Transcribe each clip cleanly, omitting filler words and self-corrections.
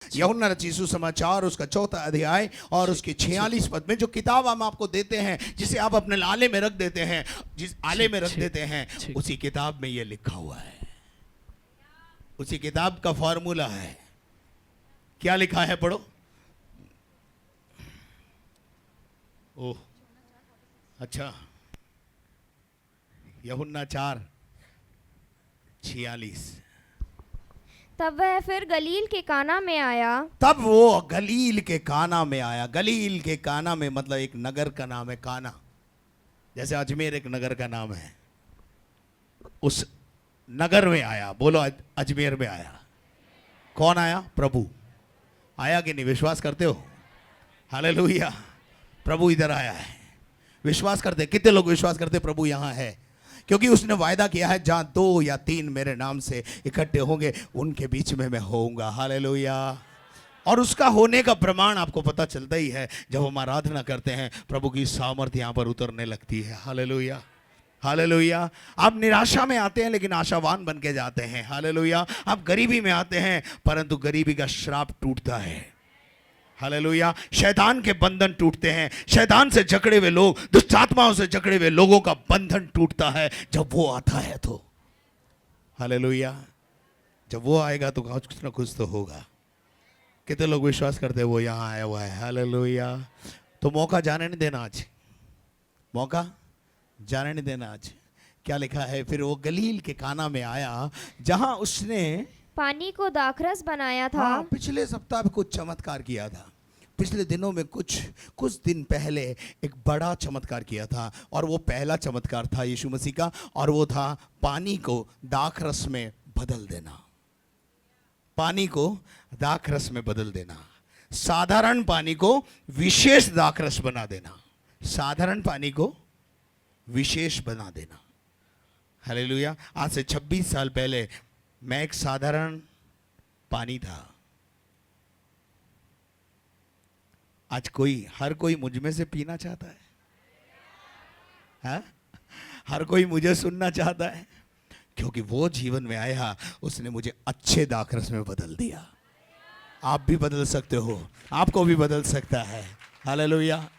यूहन्ना रचित सुसमाचार उसका 4 अध्याय और उसके 46 पद में, जो किताब हम आपको देते हैं, जिसे आप अपने आले में रख देते हैं, जिस आले में रख देते हैं, उसी किताब में यह लिखा हुआ है। उसी किताब का फॉर्मूला है। क्या लिखा है, पढ़ो। ओह अच्छा, यूहन्ना 4:46। तब वह फिर गलील के काना में आया। तब वो गलील के काना में आया। गलील के काना में मतलब एक नगर का नाम है, काना। जैसे अजमेर एक नगर का नाम है, उस नगर में आया। बोलो, अजमेर में आया। कौन आया? प्रभु आया कि नहीं? विश्वास करते हो? हालेलुया, प्रभु इधर आया है। विश्वास करते? कितने लोग विश्वास करते प्रभु यहां है? क्योंकि उसने वायदा किया है, जहां 2 या 3 मेरे नाम से इकट्ठे होंगे, उनके बीच में मैं होऊंगा। हालेलुया। और उसका होने का प्रमाण आपको पता चलता ही है, जब हम आराधना करते हैं, प्रभु की सामर्थ्य यहां पर उतरने लगती है। Hallelujah, hallelujah. आप निराशा में आते हैं लेकिन आशावान बन के जाते हैं। हालेलुया। आप गरीबी में आते हैं परंतु गरीबी का श्राप टूटता है। हालेलुया। शैतान के बंधन टूटते हैं। शैतान से जकड़े हुए लोग, दुष्ट आत्माओं से जकड़े हुए लोगों का बंधन टूटता है जब वो आता है तो। हालेलुया। जब वो आएगा तो कुछ ना कुछ तो होगा। कितने लोग विश्वास करते हैं वो यहां आया हुआ है? हालेलुया। तो मौका जाने नहीं देना आज, मौका जाने नहीं देना आज। क्या लिखा है? फिर वो गलील के काना में आया, जहां उसने पानी को दाखरस बनाया था। हाँ, पिछले सप्ताह में कुछ चमत्कार किया था। पिछले दिनों में कुछ दिन पहले एक बड़ा चमत्कार किया था, और वो पहला चमत्कार था यीशु मसीह का, और वो था पानी को दाखरस में बदल देना। पानी को दाखरस में बदल देना। साधारण पानी को विशेष दाखरस बना देना। साधारण पानी को विशेष बना देना। हालेलुया। आज से 26 साल पहले मैं एक साधारण पानी था। आज हर कोई मुझ में से पीना चाहता है, हा? हर कोई मुझे सुनना चाहता है, क्योंकि वो जीवन में आया, उसने मुझे अच्छे दाखरस में बदल दिया। आप भी बदल सकते हो, आपको भी बदल सकता है। हालेलुया।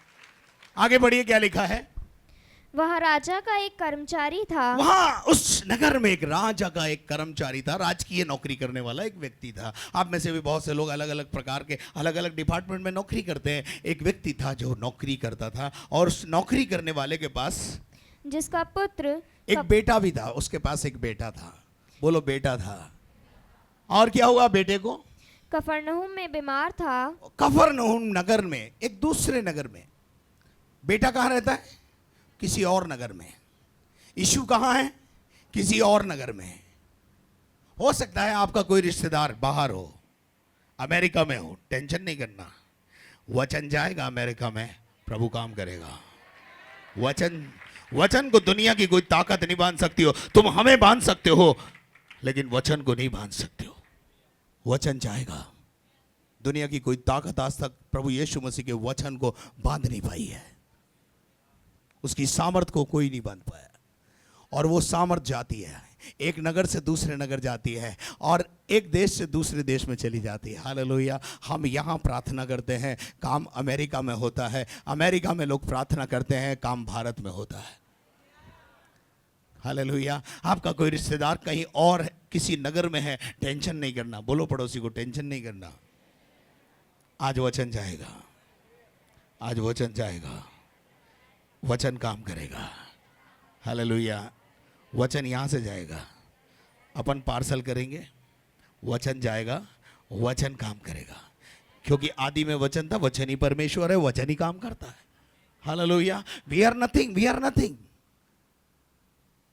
आगे बढ़िए, क्या लिखा है? वह राजा का एक कर्मचारी था। वहां उस नगर में एक राजा का एक कर्मचारी था, राजकीय नौकरी करने वाला एक व्यक्ति था। आप में से भी बहुत से लोग अलग अलग प्रकार के अलग अलग डिपार्टमेंट में नौकरी करते हैं। एक व्यक्ति था जो नौकरी करता था, और उस नौकरी करने वाले के पास जिसका पुत्र एक बेटा भी था। उसके पास एक बेटा था। बोलो, बेटा था। और क्या हुआ? बेटे को कफरनहूम में बीमार था। कफरनहूम नगर में, एक दूसरे नगर में। बेटा कहाँ रहता है? किसी और नगर में। यीशु कहाँ है? किसी और नगर में। हो सकता है आपका कोई रिश्तेदार बाहर हो, अमेरिका में हो। टेंशन नहीं करना, वचन जाएगा अमेरिका में, प्रभु काम करेगा। वचन को दुनिया की कोई ताकत नहीं बांध सकती हो। तुम हमें बांध सकते हो, लेकिन वचन को नहीं बांध सकते हो। वचन जाएगा। दुनिया की कोई ताकत आज तक प्रभु यीशु मसीह के वचन को बांध नहीं पाई है। उसकी सामर्थ को कोई नहीं बांध पाया, और वो सामर्थ जाती है, एक नगर से दूसरे नगर जाती है, और एक देश से दूसरे देश में चली जाती है। हालेलुया। हम यहाँ प्रार्थना करते हैं, काम अमेरिका में होता है। अमेरिका में लोग प्रार्थना करते हैं, काम भारत में होता है। हालेलुया। आपका कोई रिश्तेदार कहीं और किसी नगर में है, टेंशन नहीं करना। बोलो पड़ोसी को, टेंशन नहीं करना। आज वचन जाएगा, आज वचन जाएगा, वचन काम करेगा। हालेलुया। वचन यहाँ से जाएगा, अपन पार्सल करेंगे, वचन जाएगा, वचन काम करेगा। क्योंकि आदि में वचन था, वचन ही परमेश्वर है, वचन ही काम करता है। Hallelujah. We are nothing, we are nothing.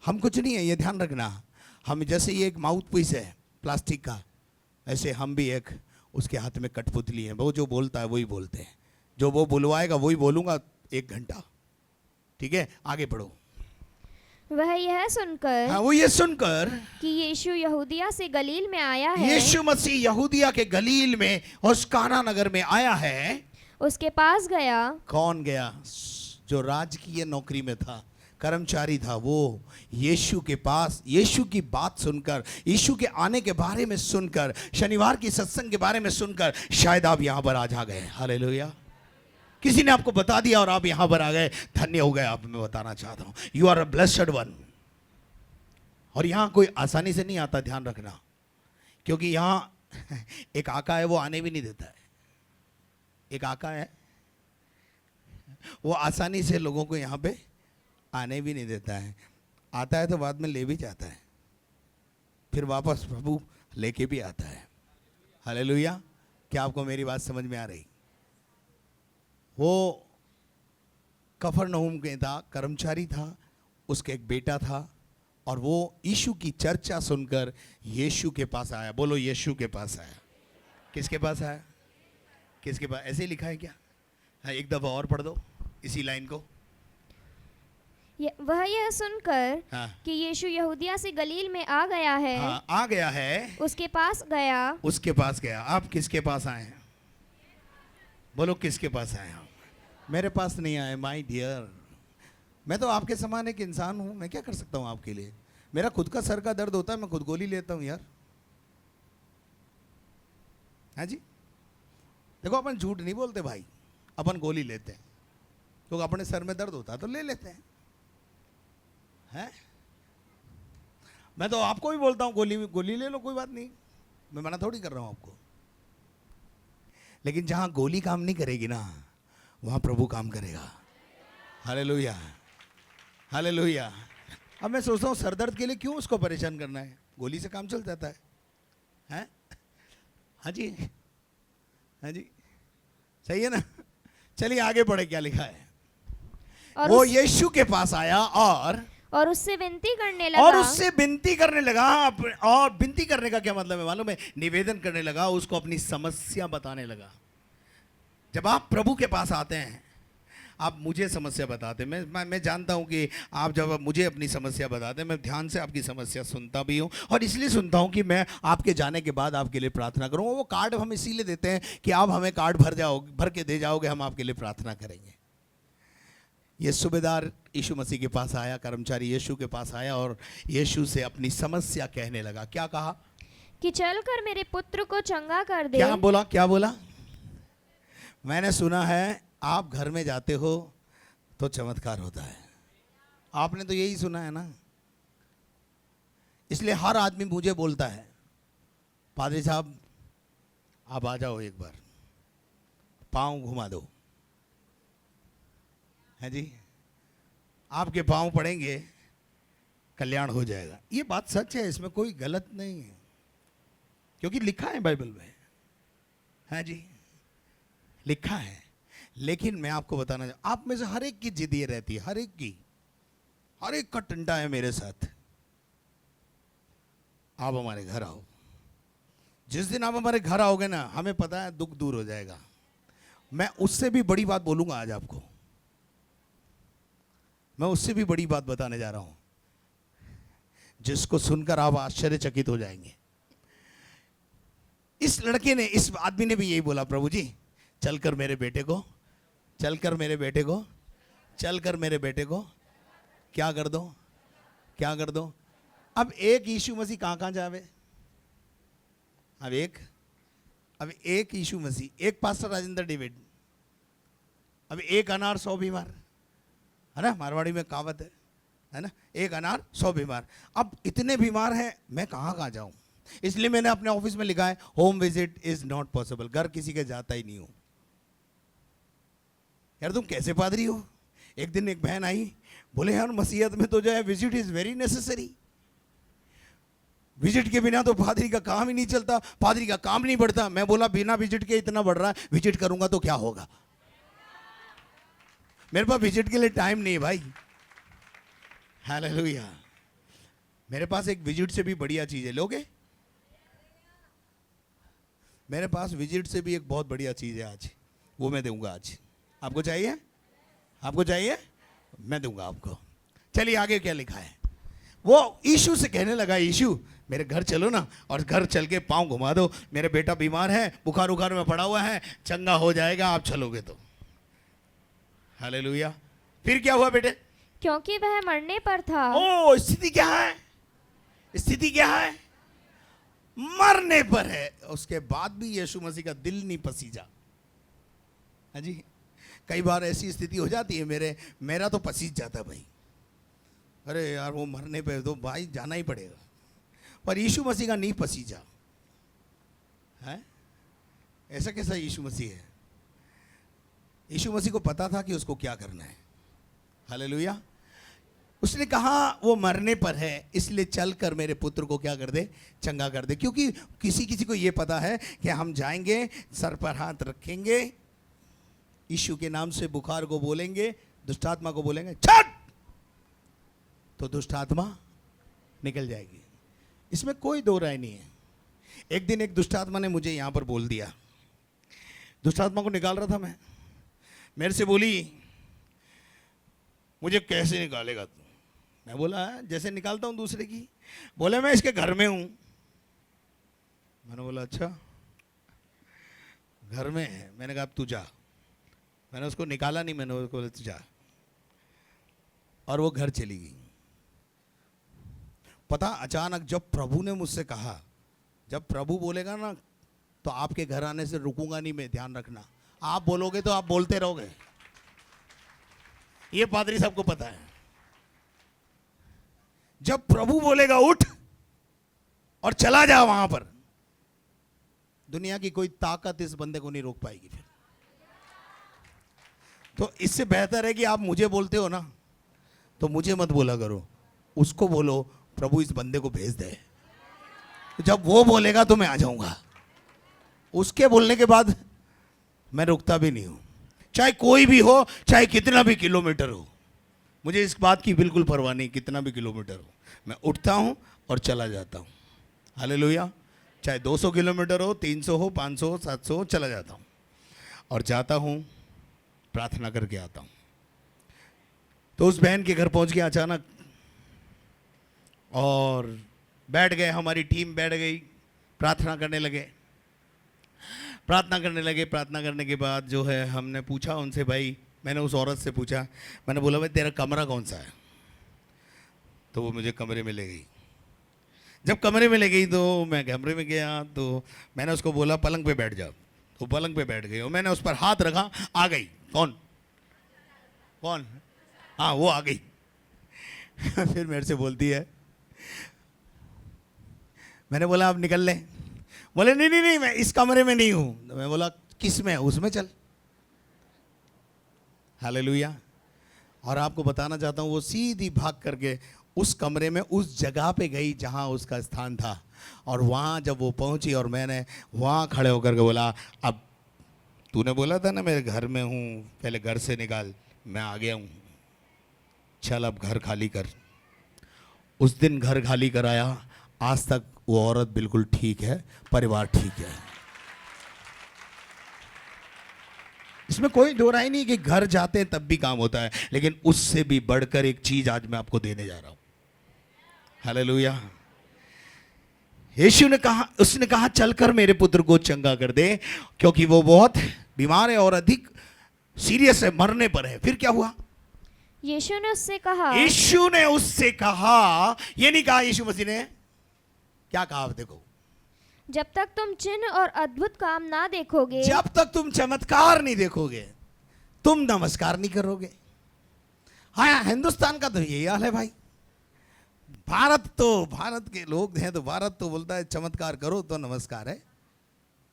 हम कुछ नहीं है, ये ध्यान रखना। हम जैसे ये एक माउथ पीस है प्लास्टिक का, ऐसे हम भी एक उसके हाथ में कठपुतली है। वो जो बोलता है वही बोलते हैं, जो वो बुलवाएगा वही बोलूंगा 1 घंटा। ठीक है, आगे पढ़ो। वह यह सुनकर, हाँ, वो ये सुनकर कि यीशु यहूदिया से गलील में आया है, यीशु मसीह यहूदिया के गलील में उस काना नगर में आया है, उसके पास गया। कौन गया? जो राजकीय नौकरी में था, कर्मचारी था, वो यीशु के पास यीशु की बात सुनकर, यीशु के आने के बारे में सुनकर, शनिवार की सत्संग के बारे में सुनकर शायद आप यहाँ पर आज आ गए। हालेलुया। किसी ने आपको बता दिया और आप यहाँ पर आ गए, धन्य हो गए आप। मैं बताना चाहता हूँ, you are a blessed one. और यहाँ कोई आसानी से नहीं आता, ध्यान रखना, क्योंकि यहाँ एक आका है, वो आने भी नहीं देता है। एक आका है, वो आसानी से लोगों को यहाँ पे आने भी नहीं देता है। आता है तो बाद में ले भी जाता है, फिर वापस प्रभु लेके भी आता है। हालेलुया। क्या आपको मेरी बात समझ में आ रही? वो कफरनहूम के था, कर्मचारी था, उसका एक बेटा था, और वो यीशु की चर्चा सुनकर यीशु के पास आया। बोलो, यीशु के पास आया। किसके पास आया? किसके पास? ऐसे ही लिखा है क्या? हाँ, एक दफ़ा और पढ़ दो इसी लाइन को। वह यह सुनकर हाँ। कि यीशु यहूदिया से गलील में आ गया है, हाँ, आ गया है, उसके पास गया। उसके पास गया। आप किसके पास आए हैं? बोलो, किसके पास आए हैं? मेरे पास नहीं आए माय डियर। मैं तो आपके समान एक इंसान हूँ, मैं क्या कर सकता हूँ आपके लिए? मेरा खुद का सर का दर्द होता है, मैं खुद गोली लेता हूँ यार। हाँ जी, देखो अपन झूठ नहीं बोलते भाई, अपन गोली लेते हैं, क्योंकि अपने सर में दर्द होता है तो ले लेते हैं। हैं? मैं तो आपको भी बोलता हूँ गोली ले लो, कोई बात नहीं, मैं मना थोड़ी कर रहा हूँ आपको। लेकिन जहाँ गोली काम नहीं करेगी ना, वहाँ प्रभु काम करेगा। Hallelujah, hallelujah. अब मैं सोचता हूँ, सर दर्द के लिए क्यों उसको परेशान करना है? गोली से काम चल जाता है। हैं? हाँ जी, हाँ जी, सही है ना? चलिए आगे बढ़े, क्या लिखा है? वो यीशु के पास आया और उससे विनती करने लगा। और उससे विनती करने लगा। और विनती करने का क्या मतलब है मालूम है? निवेदन करने लगा, उसको अपनी समस्या बताने लगा। जब आप प्रभु के पास आते हैं, आप मुझे समस्या बताते हैं, मैं जानता हूं कि आप जब मुझे अपनी समस्या बताते हैं, मैं ध्यान से आपकी समस्या सुनता भी हूं, और इसलिए सुनता हूं कि मैं आपके जाने के बाद आपके लिए प्रार्थना करूं। वो कार्ड हम इसीलिए देते हैं कि आप हमें कार्ड भर के दे जाओगे, हम आपके लिए प्रार्थना करेंगे। ये सूबेदार यीशु मसीह के पास आया, कर्मचारी यीशु के पास आया और यीशु से अपनी समस्या कहने लगा। क्या कहा? कि चलकर मेरे पुत्र को चंगा कर दे। क्या बोला? क्या बोला? मैंने सुना है आप घर में जाते हो तो चमत्कार होता है। आपने तो यही सुना है ना? इसलिए हर आदमी मुझे बोलता है, पादरी साहब आप आ जाओ, एक बार पाँव घुमा दो। है जी, आपके पाँव पड़ेंगे, कल्याण हो जाएगा। ये बात सच है, इसमें कोई गलत नहीं है, क्योंकि लिखा है बाइबल में। है जी, लिखा है। लेकिन मैं आपको बताना, आप में से हर एक की जिद ये रहती है, हर एक का टंटा है मेरे साथ, आप हमारे घर आओ। जिस दिन आप हमारे घर आओगे ना, हमें पता है दुख दूर हो जाएगा। मैं उससे भी बड़ी बात बोलूंगा आज आपको, मैं उससे भी बड़ी बात बताने जा रहा हूं, जिसको सुनकर आप आश्चर्यचकित हो जाएंगे। इस लड़के ने, इस आदमी ने भी यही बोला, प्रभु जी चलकर मेरे बेटे को क्या कर दो। अब एक यीशु मसीह कहाँ जावे? अब एक यीशु मसीह, एक पास्टर राजेंद्र डेविड, अब एक अनार 100 बीमार, है ना? मारवाड़ी में कहावत है ना, एक अनार 100 बीमार। अब इतने बीमार हैं, मैं कहाँ जाऊं? इसलिए मैंने अपने ऑफिस में लिखा है, home visit is not possible. घर किसी के जाता ही नहीं हूं। यार तुम कैसे पादरी हो? एक दिन एक बहन आई, बोले यार मसीहत में तो जो है visit is very necessary, visit के बिना तो पादरी का काम ही नहीं चलता, पादरी का काम नहीं बढ़ता। मैं बोला बिना विजिट के इतना बढ़ रहा है, विजिट करूंगा तो क्या होगा? मेरे पास विजिट के लिए टाइम नहीं है भाई। हालेलुया। मेरे पास एक विजिट से भी बढ़िया चीज है, लोगे? मेरे पास विजिट से भी एक बहुत बढ़िया चीज है आज, वो मैं दूंगा आज। आपको चाहिए? आपको चाहिए? मैं दूंगा आपको। चलिए आगे क्या लिखा है? वो यीशु से कहने लगा, यीशु मेरे घर चलो ना, और घर चल के पाँव घुमा दो, मेरे बेटा बीमार है, बुखार उखार में पड़ा हुआ है, चंगा हो जाएगा आप चलोगे तो। हालेलुया। फिर क्या हुआ बेटे? क्योंकि वह मरने पर था। ओ, स्थिति क्या है? स्थिति क्या है? मरने पर है। उसके बाद भी यीशु मसीह का दिल नहीं पसीजा। हाँ जी, कई बार ऐसी स्थिति हो जाती है, मेरा तो पसीज जाता है भाई, अरे यार वो मरने पे तो भाई जाना ही पड़ेगा, पर यीशु मसीह का नहीं पसीजा है। ऐसा कैसा यीशु मसीह है? यीशु मसीह को पता था कि उसको क्या करना है। हालेलुया। उसने कहा वो मरने पर है, इसलिए चलकर मेरे पुत्र को क्या कर दे? चंगा कर दे। क्योंकि किसी किसी को ये पता है कि हम जाएंगे, सर पर हाथ रखेंगे, यीशु के नाम से बुखार को बोलेंगे, दुष्टात्मा को बोलेंगे छट, तो दुष्टात्मा निकल जाएगी। इसमें कोई दो राय नहीं है। एक दिन एक दुष्टात्मा ने मुझे यहां पर बोल दिया, दुष्टात्मा को निकाल रहा था मैं, मेरे से बोली मुझे कैसे निकालेगा तू? मैं बोला जैसे निकालता हूं दूसरे की। बोले मैं इसके घर में हूं। मैंने बोला अच्छा घर में है। मैंने कहा अब तू जा। मैंने उसको निकाला नहीं, मैंने उसको बोला तू जा, और वो घर चली गई। पता, अचानक जब प्रभु ने मुझसे कहा, जब प्रभु बोलेगा ना तो आपके घर आने से रुकूंगा नहीं मैं, ध्यान रखना। आप बोलोगे तो आप बोलते रहोगे, ये पादरी सबको पता है। जब प्रभु बोलेगा उठ और चला जा वहां पर, दुनिया की कोई ताकत इस बंदे को नहीं रोक पाएगी। फिर तो इससे बेहतर है कि आप मुझे बोलते हो ना तो मुझे मत बोला करो, उसको बोलो प्रभु इस बंदे को भेज दे। जब वो बोलेगा तो मैं आ जाऊंगा। उसके बोलने के बाद मैं रुकता भी नहीं हूं, चाहे कोई भी हो, चाहे कितना भी किलोमीटर हो, मुझे इस बात की बिल्कुल परवाह नहीं। कितना भी किलोमीटर हो, मैं उठता हूं और चला जाता हूं। हालेलुया। चाहे 200 किलोमीटर हो, 300 हो, 500 हो, 700 हो, चला जाता हूं और जाता हूं, प्रार्थना करके आता हूं। तो उस बहन के घर पहुंच गया अचानक, और बैठ गए, हमारी टीम बैठ गई, प्रार्थना करने लगे। प्रार्थना करने के बाद जो है हमने पूछा उनसे, भाई मैंने उस औरत से पूछा, मैंने बोला भाई तेरा कमरा कौन सा है? तो वो मुझे कमरे में ले गई। जब कमरे में ले गई तो मैं कमरे में गया, तो मैंने उसको बोला पलंग पे बैठ जा। तो पलंग पे बैठ गई और मैंने उस पर हाथ रखा, आ गई। कौन? हाँ वो आ गई। फिर मेरे से बोलती है, मैंने बोला अब निकल ले। बोले नहीं मैं इस कमरे में नहीं हूं। तो मैं बोला किस में? उसमें चल। हालेलुया। और आपको बताना चाहता हूं, वो सीधी भाग करके उस कमरे में उस जगह पे गई जहां उसका स्थान था। और वहां जब वो पहुंची और मैंने वहां खड़े होकर के बोला, अब तूने बोला था ना मेरे घर में हूं, पहले घर से निकाल, मैं आ गया हूं, चल अब घर खाली कर। उस दिन घर खाली कराया। आज तक वो औरत बिल्कुल ठीक है, परिवार ठीक है। इसमें कोई दो राय नहीं कि घर जाते हैं तब भी काम होता है, लेकिन उससे भी बढ़कर एक चीज आज मैं आपको देने जा रहा हूं। हालेलुया। यीशु ने कहा, उसने कहा चलकर मेरे पुत्र को चंगा कर दे, क्योंकि वो बहुत बीमार है और अधिक सीरियस है, मरने पर है। फिर क्या हुआ? यीशु ने उससे कहा, ये नहीं कहा यीशु मसीह ने, क्या कहा? आप देखो, जब तक तुम चिन्ह और अद्भुत काम ना देखोगे, जब तक तुम चमत्कार नहीं देखोगे, तुम नमस्कार नहीं करोगे। हाँ, हिंदुस्तान का तो यही हाल है भाई। भारत के लोग हैं तो भारत तो बोलता है चमत्कार करो तो नमस्कार है,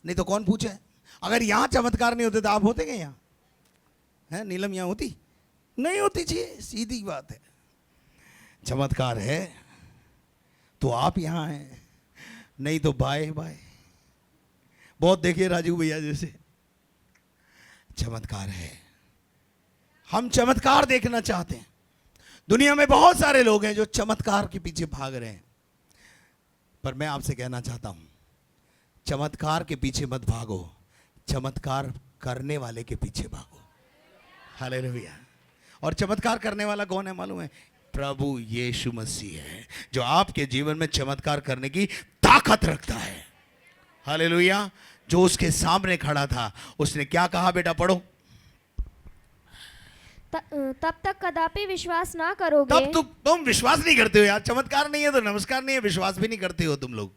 नहीं तो कौन पूछे। अगर यहां चमत्कार नहीं होते तो आप होते क्या यहां? है नीलम यहां होती? नहीं होती जी, सीधी बात है। चमत्कार है तो आप यहां हैं, नहीं तो बाय बाय। बहुत देखिए राजू भैया जैसे, चमत्कार है। हम चमत्कार देखना चाहते हैं। दुनिया में बहुत सारे लोग हैं जो चमत्कार के पीछे भाग रहे हैं, पर मैं आपसे कहना चाहता हूं, चमत्कार के पीछे मत भागो, चमत्कार करने वाले के पीछे भागो। हालेलुया। और चमत्कार करने वाला कौन है मालूम है? प्रभु यीशु मसीह है, जो आपके जीवन में चमत्कार करने की ताकत रखता है। हालेलुया। जो उसके सामने खड़ा था, उसने क्या कहा? बेटा पढ़ो। तब तक कदापि विश्वास ना करोगे। तब तुम विश्वास नहीं करते हो यार। चमत्कार नहीं है तो नमस्कार नहीं है, विश्वास भी नहीं करते हो तुम लोग।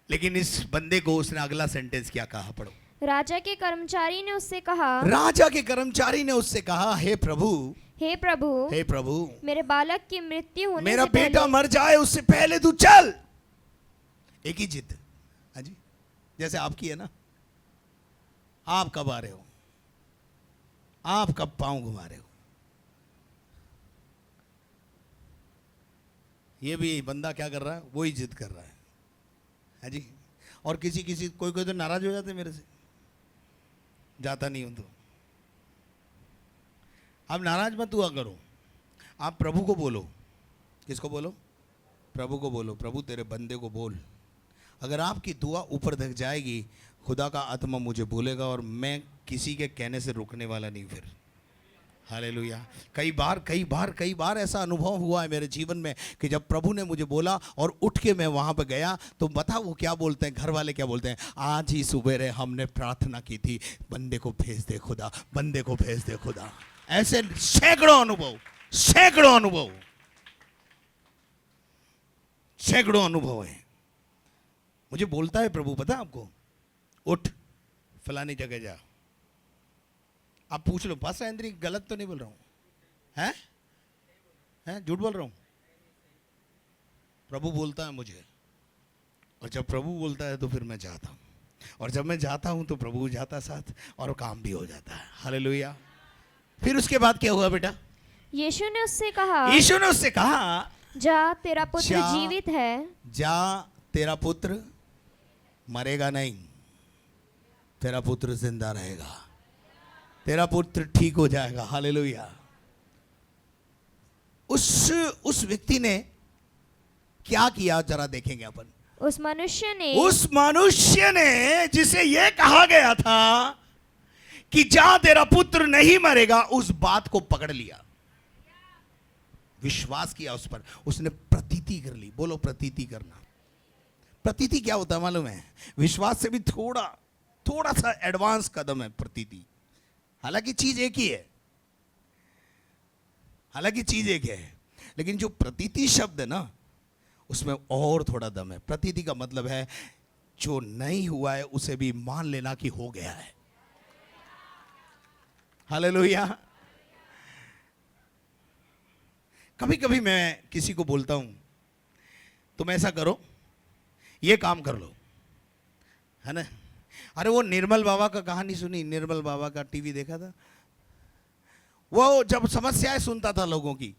लेकिन इस बंदे को उसने अगला सेंटेंस क्या कहा, पढ़ो। राजा के कर्मचारी ने उससे कहा, राजा के कर्मचारी ने उससे कहा, हे प्रभु, हे प्रभु, हे प्रभु, मेरे बालक की मृत्यु होने मेरा से बेटा पहले मर जाए उससे पहले तू चल। एक ही जिद। हाँ जी, जैसे आपकी है ना। आप कब आ रहे हो, आप कब पांव घुमा रहे हो। ये भी बंदा क्या कर रहा है, वही जिद कर रहा है। हाँ जी। और किसी कोई कोई तो नाराज हो जाते मेरे से, जाता नहीं हूं तो। अब नाराज मत हुआ करो, आप प्रभु को बोलो। किसको बोलो? प्रभु को बोलो। प्रभु तेरे बंदे को बोल। अगर आपकी दुआ ऊपर तक जाएगी, खुदा का आत्मा मुझे बोलेगा और मैं किसी के कहने से रुकने वाला नहीं फिर। हालेलुया। कई बार ऐसा अनुभव हुआ है मेरे जीवन में कि जब प्रभु ने मुझे बोला और उठ के मैं वहां पर गया, तो बता वो क्या बोलते हैं, घर वाले क्या बोलते हैं, आज ही सुबह हमने प्रार्थना की थी, बंदे को भेज दे खुदा, बंदे को भेज दे खुदा। ऐसे सैकड़ों अनुभव है। मुझे बोलता है प्रभु, पता है आपको, उठ फलानी जगह जा। आप पूछ लो, पास इंद्री गलत तो नहीं बोल रहा हूं, हैं झूठ बोल रहा हूं? प्रभु बोलता है मुझे, और जब प्रभु बोलता है तो फिर मैं जाता हूं, और जब मैं जाता हूं तो प्रभु जाता साथ और काम भी हो जाता है। हालेलुया। फिर उसके बाद क्या हुआ बेटा? यीशु ने उससे कहा, यीशु ने उससे कहा, जा तेरा पुत्र जा, जीवित है। जा तेरा पुत्र मरेगा नहीं, तेरा पुत्र जिंदा रहेगा, तेरा पुत्र ठीक हो जाएगा। हालेलुया। उस व्यक्ति ने क्या किया जरा देखेंगे अपन। उस मनुष्य ने जिसे यह कहा गया था कि जा तेरा पुत्र नहीं मरेगा, उस बात को पकड़ लिया, विश्वास किया उस पर, उसने प्रतीति कर ली। बोलो प्रतीति करना। प्रतीति क्या होता है मालूम है? विश्वास से भी थोड़ा सा एडवांस कदम है प्रतीति। हालांकि चीज एक ही है, लेकिन जो प्रतीति शब्द है ना, उसमें और थोड़ा दम है। प्रतीति का मतलब है जो नहीं हुआ है उसे भी मान लेना कि हो गया है। हालेलुया। कभी कभी मैं किसी को बोलता हूं, तुम ऐसा करो, ये काम कर लो, है ना। अरे वो निर्मल बाबा का कहानी सुनी? निर्मल बाबा का टीवी देखा था? वो जब समस्याएं सुनता था लोगों की,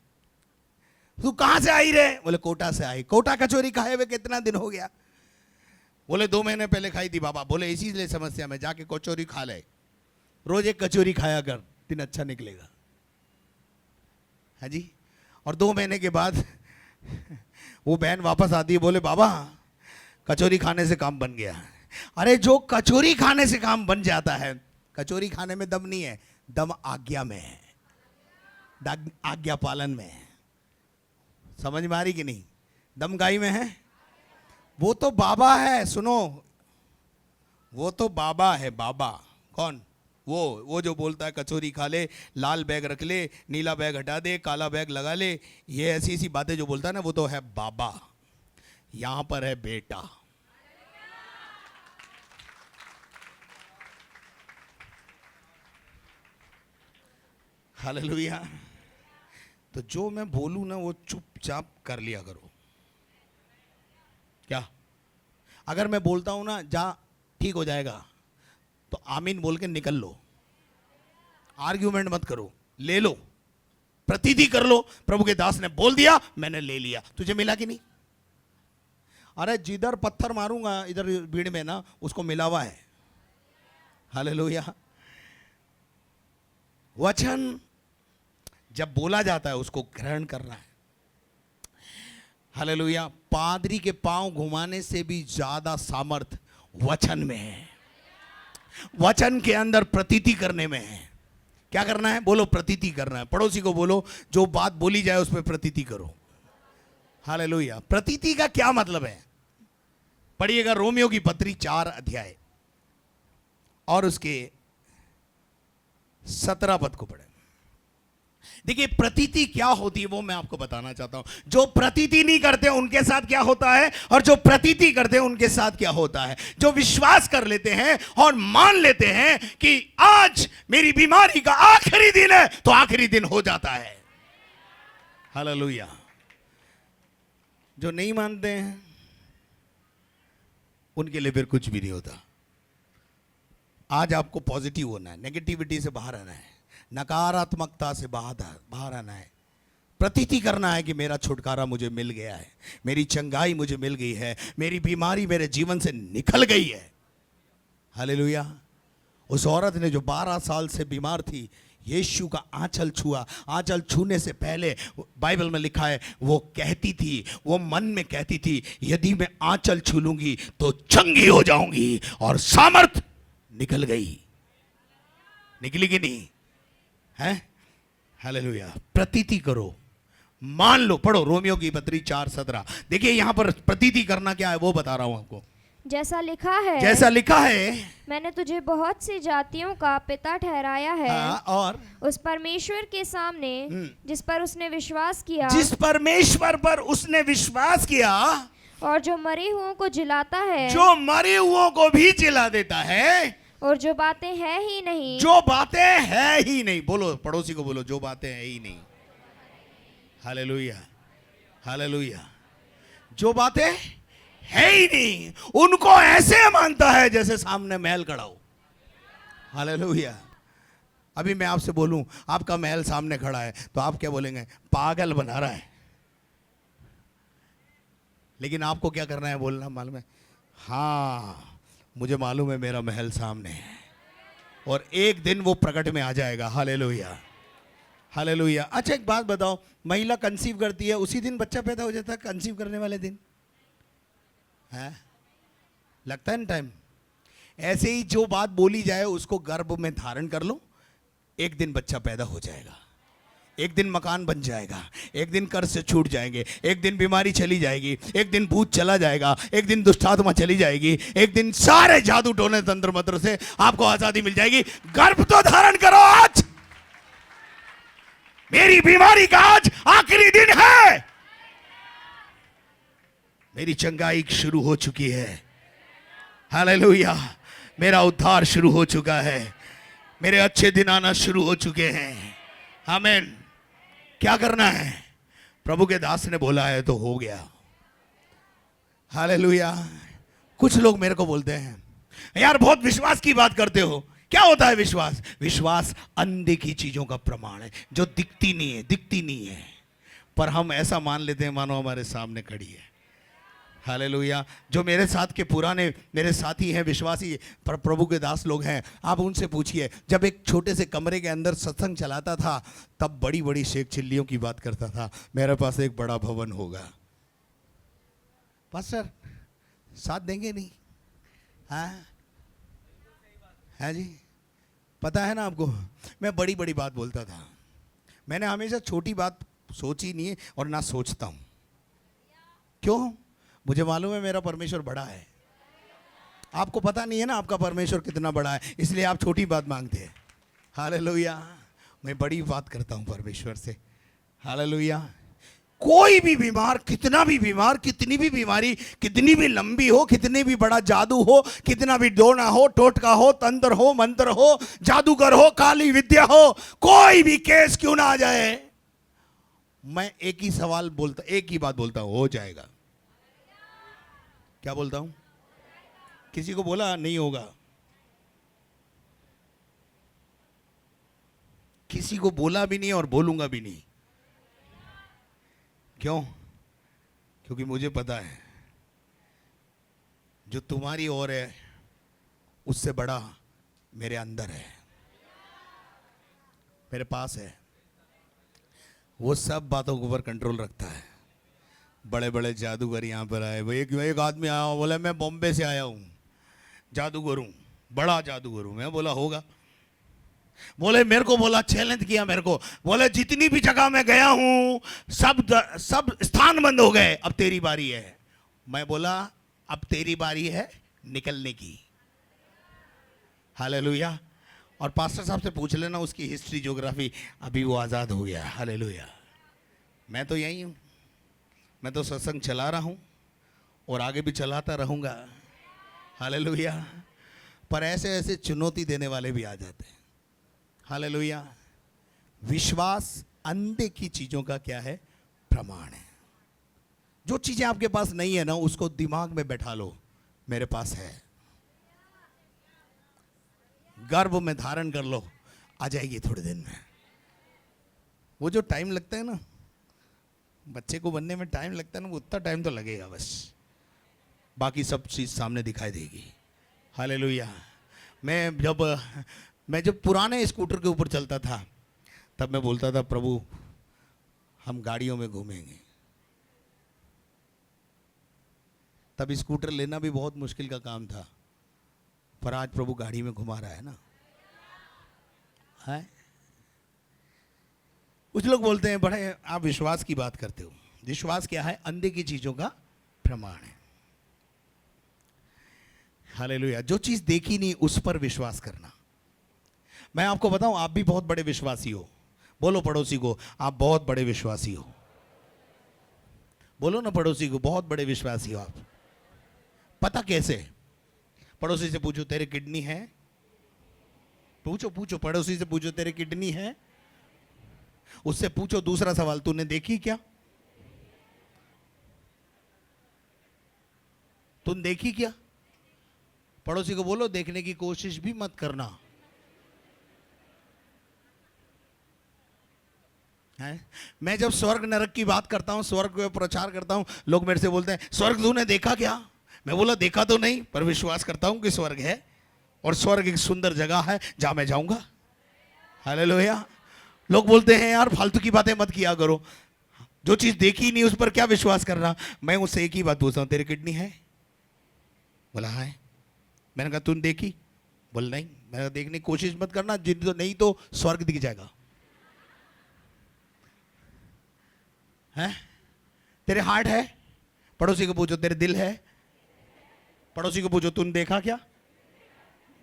तू कहां से आई रे? बोले कोटा से आई। कोटा कचौरी खाए हुए कितना दिन हो गया? बोले 2 महीने पहले खाई थी बाबा। बोले इसीलिए समस्या में जाके कचौरी खा ले, रोज एक कचौरी खाया कर, दिन अच्छा निकलेगा। है जी। और 2 महीने के बाद वो बहन वापस आती है, बोले बाबा कचौरी खाने से काम बन गया। अरे जो कचौरी खाने से काम बन जाता है, कचौरी खाने में दम नहीं है, दम आज्ञा में है, आज्ञा पालन में है। समझ में आ रही कि नहीं? दम गाई में है। वो तो बाबा है, सुनो, वो तो बाबा है। बाबा कौन? वो जो बोलता है कचौरी खा ले, लाल बैग रख ले, नीला बैग हटा दे, काला बैग लगा ले, ये ऐसी बातें जो बोलता है ना, वो तो है बाबा। यहां पर है बेटा। हालेलुया। तो जो मैं बोलूं ना, वो चुपचाप कर लिया करो। क्या? अगर मैं बोलता हूं ना, जा ठीक हो जाएगा, तो आमीन बोल के निकल लो। आर्ग्यूमेंट मत करो, ले लो, प्रतीति कर लो। प्रभु के दास ने बोल दिया, मैंने ले लिया। तुझे मिला कि नहीं? अरे जिधर पत्थर मारूंगा इधर भीड़ में ना, उसको मिला हुआ है। हालेलुया। वचन जब बोला जाता है उसको ग्रहण करना है। हालेलुया। पादरी के पांव घुमाने से भी ज्यादा सामर्थ वचन में है। वचन के अंदर प्रतीति करने में है। क्या करना है? बोलो प्रतीति करना है। पड़ोसी को बोलो, जो बात बोली जाए उस पर प्रतीति करो। हालेलुया। प्रतीति का क्या मतलब है? पढ़िएगा रोमियो की पत्री 4 अध्याय और उसके 17 पद को पढ़े। देखिए प्रतीति क्या होती है वो मैं आपको बताना चाहता हूं। जो प्रतीति नहीं करते उनके साथ क्या होता है, और जो प्रतीति करते हैं उनके साथ क्या होता है। जो विश्वास कर लेते हैं और मान लेते हैं कि आज मेरी बीमारी का आखिरी दिन है, तो आखिरी दिन हो जाता है। हालेलुया। जो नहीं मानते हैं उनके लिए फिर कुछ भी नहीं होता। आज आपको पॉजिटिव होना है, नेगेटिविटी से बाहर आना है, नकारात्मकता से बाहर आना है, प्रतीति करना है कि मेरा छुटकारा मुझे मिल गया है, मेरी चंगाई मुझे मिल गई है, मेरी बीमारी मेरे जीवन से निकल गई है। हालेलुया। उस औरत ने जो 12 साल से बीमार थी, यीशु का आंचल छुआ। आंचल छूने से पहले बाइबल में लिखा है वो कहती थी, वो मन में कहती थी, यदि मैं आंचल छू लूंगी तो चंगी हो जाऊंगी, और सामर्थ निकल गई। निकली कि नहीं है? हालेलुया। प्रतीति करो, मान लो। पढ़ो रोमियो की पत्री 4:17। देखिए यहां पर प्रतीति करना क्या है वो बता रहा हूं आपको। जैसा लिखा है, जैसा लिखा है, मैंने तुझे बहुत सी जातियों का पिता ठहराया है। और उस परमेश्वर के सामने जिस पर उसने विश्वास किया, जिस परमेश्वर पर उसने विश्वास किया, और जो मरे हुओं को जिलाता है, जो मरे हुओं को भी जिला देता है, और जो बातें है ही नहीं, जो बातें है ही नहीं। बोलो, पड़ोसी को बोलो, जो बातें है ही नहीं। Hallelujah, hallelujah. जो बातें है ही नहीं, उनको ऐसे मानता है जैसे सामने महल खड़ा हो। हालेलुया। अभी मैं आपसे बोलूं आपका महल सामने खड़ा है, तो आप क्या बोलेंगे? पागल बना रहा है। लेकिन आपको क्या करना है? बोलना मालूम है, हाँ मुझे मालूम है मेरा महल सामने है, और एक दिन वो प्रकट में आ जाएगा। Hallelujah, hallelujah. अच्छा एक बात बताओ, महिला कंसीव करती है, उसी दिन बच्चा पैदा हो जाता है? कंसीव करने वाले दिन है, लगता है ना टाइम। ऐसे ही जो बात बोली जाए उसको गर्भ में धारण कर लो, एक दिन बच्चा पैदा हो जाएगा, एक दिन मकान बन जाएगा, एक दिन कर्ज से छूट जाएंगे, एक दिन बीमारी चली जाएगी, एक दिन भूत चला जाएगा, एक दिन दुष्टात्मा चली जाएगी, एक दिन सारे जादू टोने तंत्र मंत्र से आपको आजादी मिल जाएगी। गर्भ तो धारण करो आज। मेरी बीमारी का आज आखिरी दिन है, मेरी चंगाई शुरू हो चुकी है। हालेलुया। मेरा उद्धार शुरू हो चुका है, मेरे अच्छे दिन आना शुरू हो चुके हैं। आमीन। क्या करना है? प्रभु के दास ने बोला है तो हो गया। हालेलुया। कुछ लोग मेरे को बोलते हैं, यार बहुत विश्वास की बात करते हो। क्या होता है विश्वास? विश्वास अनदेखी चीजों का प्रमाण है, जो दिखती नहीं है, पर हम ऐसा मान लेते हैं मानो हमारे सामने खड़ी है। हालेलुया। जो मेरे साथ के पुराने मेरे साथी हैं, विश्वासी प्रभु के दास लोग हैं, आप उनसे पूछिए, जब एक छोटे से कमरे के अंदर सत्संग चलाता था तब बड़ी बड़ी शेख चिल्लियों की बात करता था, मेरे पास एक बड़ा भवन होगा। पास्टर साथ देंगे नहीं? हाँ है जी, पता है ना आपको, मैं बड़ी बड़ी बात बोलता था। मैंने हमेशा छोटी बात सोची नहीं है और ना सोचता हूँ। क्यों? मुझे मालूम है मेरा परमेश्वर बड़ा है। आपको पता नहीं है ना आपका परमेश्वर कितना बड़ा है, इसलिए आप छोटी बात मांगते हैं। हालेलुया। मैं बड़ी बात करता हूँ परमेश्वर से। हालेलुया। कोई भी बीमार, कितना भी बीमार, कितनी भी बीमारी, कितनी भी लंबी हो, कितनी भी बड़ा जादू हो, कितना भी डोना हो, टोटका हो, तंत्र हो, मंत्र हो, जादूगर हो, काली विद्या हो, कोई भी केस क्यों ना आ जाए, मैं एक ही सवाल बोलता, एक ही बात बोलता हूं, हो जाएगा। क्या बोलता हूं? किसी को बोला नहीं होगा, किसी को बोला भी नहीं और बोलूंगा भी नहीं। क्यों? क्योंकि मुझे पता है जो तुम्हारी ओर है उससे बड़ा मेरे अंदर है, मेरे पास है। वो सब बातों के ऊपर कंट्रोल रखता है। बड़े बड़े जादूगर यहाँ पर आए, वो एक आदमी आया, बोला मैं बॉम्बे से आया हूँ, जादूगर हूँ, बड़ा जादूगर हूँ। मैं बोला होगा। बोले मेरे को बोला, चैलेंज किया मेरे को, बोले जितनी भी जगह मैं गया हूँ सब स्थान बंद हो गए, अब तेरी बारी है। मैं बोला अब तेरी बारी है निकलने की। हालेलुया। और पास्टर साहब से पूछ लेना उसकी हिस्ट्री ज्योग्राफी, अभी वो आज़ाद हो गया। हालेलुया। मैं तो यही हूँ, मैं तो सत्संग चला रहा हूँ और आगे भी चलाता रहूँगा। हालेलुया। पर ऐसे ऐसे चुनौती देने वाले भी आ जाते हैं। हालेलुया। विश्वास अनदेखी चीज़ों का क्या है? प्रमाण है। जो चीज़ें आपके पास नहीं है ना, उसको दिमाग में बैठा लो, मेरे पास है। गर्भ में धारण कर लो, आ जाएगी थोड़े दिन में। वो जो टाइम लगता है ना, बच्चे को बनने में टाइम लगता है ना, वो उतना टाइम तो लगेगा बस, बाकी सब चीज़ सामने दिखाई देगी। हालेलुया। मैं जब पुराने स्कूटर के ऊपर चलता था, तब मैं बोलता था प्रभु हम गाड़ियों में घूमेंगे। तब स्कूटर लेना भी बहुत मुश्किल का काम था, पर आज प्रभु गाड़ी में घुमा रहा है ना। है कुछ लोग बोलते हैं बड़े आप विश्वास की बात करते हो। विश्वास क्या है? अनदेखी चीजों का प्रमाण है। हालेलुया। जो चीज देखी नहीं उस पर विश्वास करना। मैं आपको बताऊं, आप भी बहुत बड़े विश्वासी हो। बोलो पड़ोसी को, आप बहुत बड़े विश्वासी हो। बोलो ना पड़ोसी को, बहुत बड़े विश्वासी हो आप। पता कैसे? पड़ोसी से पूछो तेरे किडनी है? पूछो पड़ोसी से पूछो तेरे किडनी है? उससे पूछो दूसरा सवाल, तूने देखी क्या? तुम देखी क्या? पड़ोसी को बोलो देखने की कोशिश भी मत करना है। मैं जब स्वर्ग नरक की बात करता हूं, स्वर्ग का प्रचार करता हूं, लोग मेरे से बोलते हैं स्वर्ग तूने देखा क्या? मैं बोला देखा तो नहीं, पर विश्वास करता हूं कि स्वर्ग है, और स्वर्ग एक सुंदर जगह है जहां मैं जाऊंगा। हालेलुया। लोग बोलते हैं यार फालतू की बातें मत किया करो, जो चीज देखी नहीं उस पर क्या विश्वास करना। मैं उससे एक ही बात पूछता हूं, तेरी किडनी है? बोला है। मैंने कहा तूने देखी? बोल नहीं। मैंने कहा देखने की कोशिश मत करना, जिन तो नहीं तो स्वर्ग दिख जाएगा। है? तेरे हार्ट है? पड़ोसी को पूछो तेरे दिल है? पड़ोसी को पूछो तूने देखा क्या?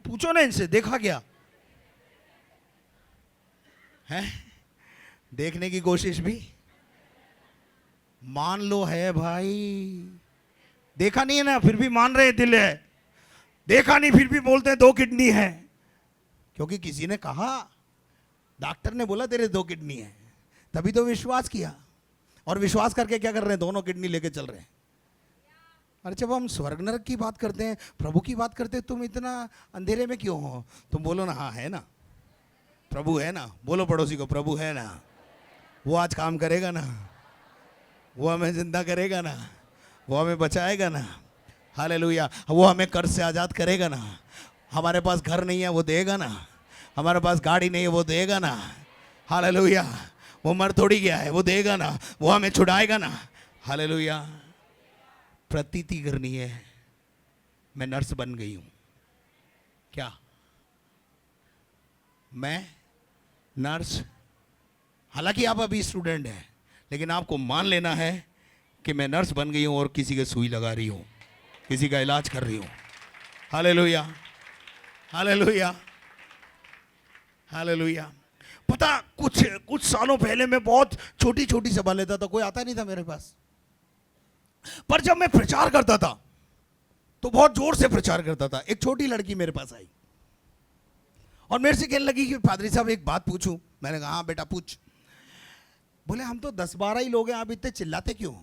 पूछो ना इनसे, देखा क्या है? देखने की कोशिश भी मान लो है भाई। देखा नहीं है ना, फिर भी मान रहे दिल है। देखा नहीं फिर भी बोलते हैं 2 किडनी है, क्योंकि किसी ने कहा, डॉक्टर ने बोला तेरे 2 किडनी है, तभी तो विश्वास किया। और विश्वास करके क्या कर रहे हैं? दोनों किडनी लेके चल रहे हैं। अरे जब हम स्वर्ग नरक की बात करते हैं, प्रभु की बात करते हैं, तुम इतना अंधेरे में क्यों हो? तुम बोलो ना हाँ है ना, प्रभु है ना। बोलो पड़ोसी को प्रभु है ना, वो आज काम करेगा ना, वो हमें जिंदा करेगा ना, वो हमें बचाएगा ना। हालेलुया। वो हमें कर्ज से आज़ाद करेगा ना। हमारे पास घर नहीं है वो देगा ना, हमारे पास गाड़ी नहीं है वो देगा ना। हालेलुया। वो मर थोड़ी गया है, वो देगा ना, वो हमें छुड़ाएगा ना। हालेलुया। प्रतीति करनी है मैं नर्स बन गई हूं। क्या मैं नर्स? हालांकि आप अभी स्टूडेंट हैं, लेकिन आपको मान लेना है कि मैं नर्स बन गई हूं और किसी के सुई लगा रही हूं, किसी का इलाज कर रही हूं। हालेलुया। हालेलुया। हालेलुया। पता कुछ सालों पहले मैं बहुत छोटी छोटी सभा लेता था, कोई आता नहीं था मेरे पास। पर जब मैं प्रचार करता था तो बहुत जोर से प्रचार करता था। एक छोटी लड़की मेरे पास आई और मेरे से कहने लगी कि पादरी साहब एक बात पूछूं। मैंने कहा हाँ बेटा पूछ। बोले हम तो 10-12 ही लोग हैं, आप इतने चिल्लाते क्यों?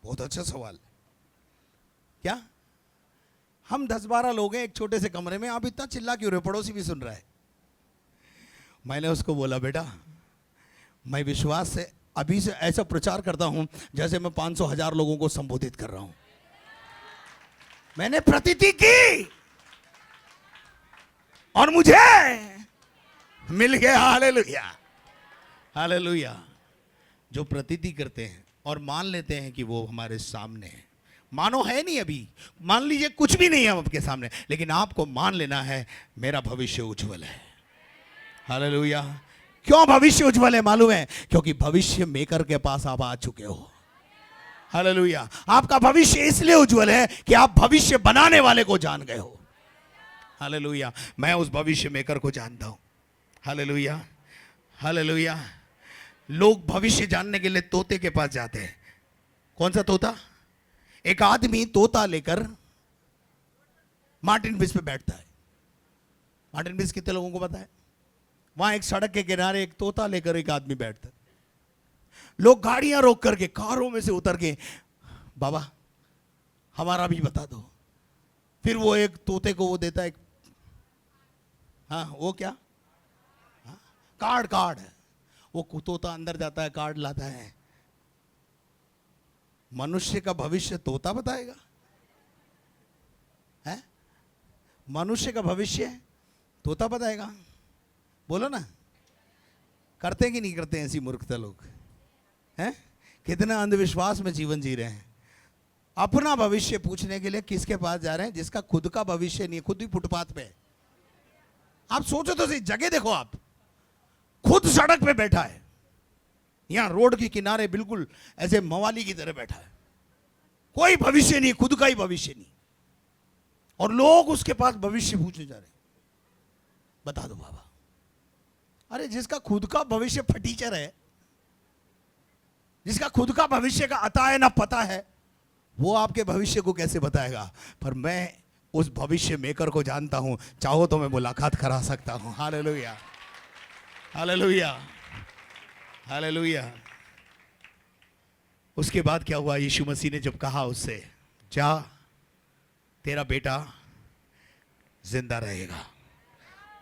बहुत अच्छा सवाल। क्या हम 10-12 लोग हैं एक छोटे से कमरे में, आप इतना चिल्ला क्यों रहे? पड़ोसी भी सुन रहा है। मैंने उसको बोला बेटा मैं विश्वास से अभी से ऐसा प्रचार करता हूं जैसे मैं 500,000 लोगों को संबोधित कर रहा हूं। मैंने प्रतीति की और मुझे मिल गया। हालेलुया। हालेलुया। जो प्रतीति करते हैं और मान लेते हैं कि वो हमारे सामने है, मानो है नहीं, अभी मान लीजिए कुछ भी नहीं है आपके सामने, लेकिन आपको मान लेना है मेरा भविष्य उज्जवल है। हालेलुया। क्यों भविष्य उज्जवल है मालूम है? क्योंकि भविष्य मेकर के पास आप आ चुके हो। हालेलुया। आपका भविष्य इसलिए उज्जवल है कि आप भविष्य बनाने वाले को जान गए हो। हालेलुया। मैं उस भविष्य मेकर को जानता हूं। Hallelujah, hallelujah. लोग भविष्य जानने के लिए तोते के पास जाते हैं। कौन सा तोता? एक आदमी तोता लेकर मार्टिन बीच पे बैठता है। मार्टिन बीच कितने लोगों को पता है? वहां एक सड़क के किनारे एक तोता लेकर एक आदमी बैठता है। लोग गाड़ियां रोक करके, कारों में से उतर के, बाबा हमारा भी बता दो। फिर वो एक तोते को वो देता है, हाँ वो क्या, हाँ, कार्ड। कार्ड वो तोता अंदर जाता है, कार्ड लाता है। मनुष्य का भविष्य तोता बताएगा? है? मनुष्य का भविष्य तोता बताएगा? बोलो ना, करते हैं कि नहीं करते हैं ऐसी मूर्खता लोग? हैं? कितना अंधविश्वास में जीवन जी रहे हैं। अपना भविष्य पूछने के लिए किसके पास जा रहे हैं? जिसका खुद का भविष्य नहीं है, खुद ही फुटपाथ पे है। आप सोचो तो सही, जगह देखो, आप खुद सड़क पे बैठा है, यहां रोड के किनारे बिल्कुल ऐसे मवाली की तरह बैठा है। कोई भविष्य नहीं, खुद का ही भविष्य नहीं, और लोग उसके पास भविष्य पूछने जा रहे हैं। बता दो बाबा। अरे जिसका खुद का भविष्य फटीचर है, जिसका खुद का भविष्य का अता है ना पता है, वो आपके भविष्य को कैसे बताएगा? पर मैं उस भविष्य मेकर को जानता हूं, चाहो तो मैं मुलाकात करा सकता हूं। Hallelujah, hallelujah, hallelujah. उसके बाद क्या हुआ? यीशु मसीह ने जब कहा उससे, जा तेरा बेटा जिंदा रहेगा,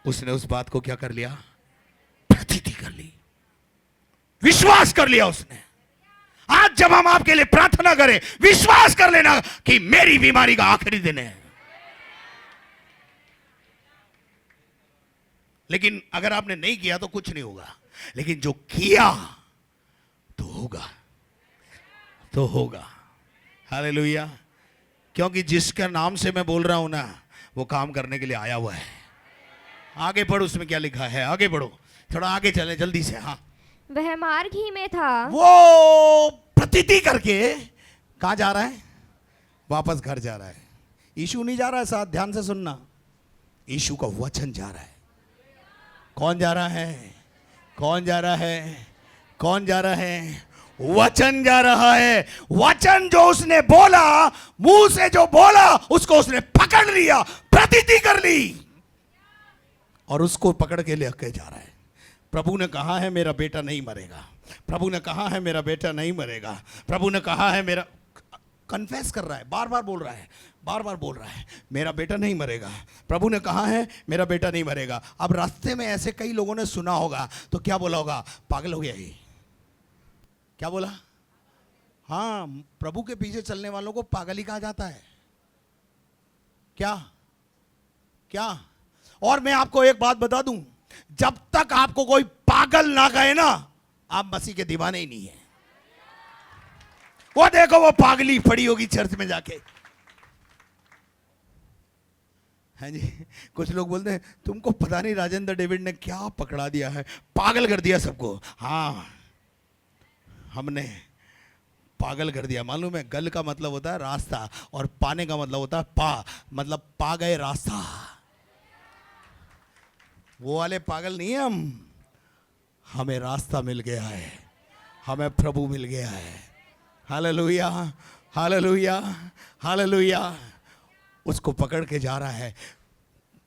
उसने उस बात को क्या कर लिया? प्रतीति कर ली, विश्वास कर लिया उसने। आज जब हम आपके लिए प्रार्थना करें, विश्वास कर लेना कि मेरी बीमारी का आखिरी दिन है। लेकिन अगर आपने नहीं किया तो कुछ नहीं होगा, लेकिन जो किया तो होगा, तो होगा। हालेलुया। क्योंकि जिसका नाम से मैं बोल रहा हूं ना, वो काम करने के लिए आया हुआ है। आगे पढ़ो, उसमें क्या लिखा है? आगे बढ़ो, थोड़ा आगे चले जल्दी से। हाँ, वह मार्ग ही में था। वो प्रतीति करके कहां जा रहा है? वापस घर जा रहा है। यीशु नहीं जा रहा है साथ, ध्यान से सुनना। यीशु का वचन जा रहा है। कौन जा रहा है? कौन जा रहा है? कौन जा रहा है? वचन जा रहा है। वचन जो उसने बोला, मुंह से जो बोला, उसको उसने पकड़ लिया, प्रतीति कर ली, और उसको पकड़ के लेके जा रहा है। प्रभु ने कहा है मेरा बेटा नहीं मरेगा। प्रभु ने कहा है मेरा बेटा नहीं मरेगा। प्रभु ने कहा है मेरा, कन्फेस कर रहा है, बार बार बोल रहा है, बार बार बोल रहा है, मेरा बेटा नहीं मरेगा। प्रभु ने कहा है मेरा बेटा नहीं मरेगा। अब रास्ते में ऐसे कई लोगों ने सुना होगा, तो क्या बोला होगा? पागल हो गया ये। क्या बोला? हाँ, प्रभु के पीछे चलने वालों को पागल ही कहा जाता है। क्या क्या? और मैं आपको एक बात बता दूं, जब तक आपको कोई पागल ना कहे ना, आप मसीह के दीवाने ही नहीं है। वो देखो, वो पागली पड़ी होगी चर्च में जाके। हाँ जी, कुछ लोग बोलते हैं तुमको पता नहीं राजेंद्र डेविड ने क्या पकड़ा दिया है, पागल कर दिया सबको। हाँ, हमने पागल कर दिया। मालूम है, गल का मतलब होता है रास्ता, और पाने का मतलब होता है पा, मतलब पा गए रास्ता। वो वाले पागल नहीं है हम, हमें रास्ता मिल गया है, हमें प्रभु मिल गया है। Hallelujah, hallelujah, hallelujah. उसको पकड़ के जा रहा है,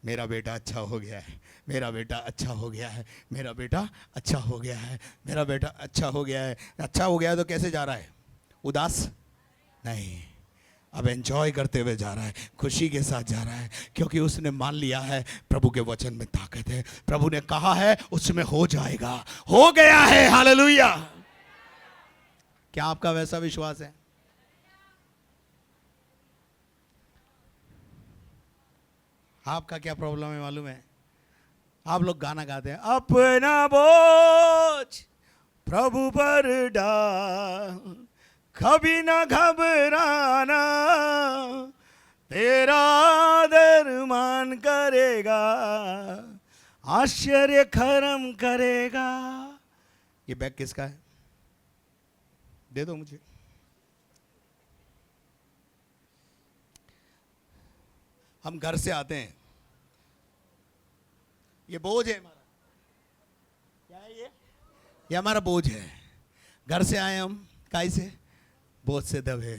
मेरा बेटा अच्छा हो गया है, मेरा बेटा अच्छा हो गया है, मेरा बेटा अच्छा हो गया है, मेरा बेटा अच्छा हो गया है। अच्छा हो गया है तो कैसे जा रहा है? उदास नहीं, अब एंजॉय करते हुए जा रहा है, खुशी के साथ जा रहा है, क्योंकि उसने मान लिया है प्रभु के वचन में ताकत है। प्रभु ने कहा है उसमें हो जाएगा, हो गया है। हालेलुया। क्या आपका वैसा विश्वास है? आपका क्या प्रॉब्लम है मालूम है? आप लोग गाना गाते हैं, अपना बोझ प्रभु पर डाल, कभी ना घबराना, तेरा आदर मान करेगा, आश्चर्य खरम करेगा। ये बैग किसका है? दे दो मुझे। हम घर से आते हैं, ये बोझ है हमारा। क्या है ये हमारा बोझ है। घर से आए हम, काहे से? बोझ से दबे,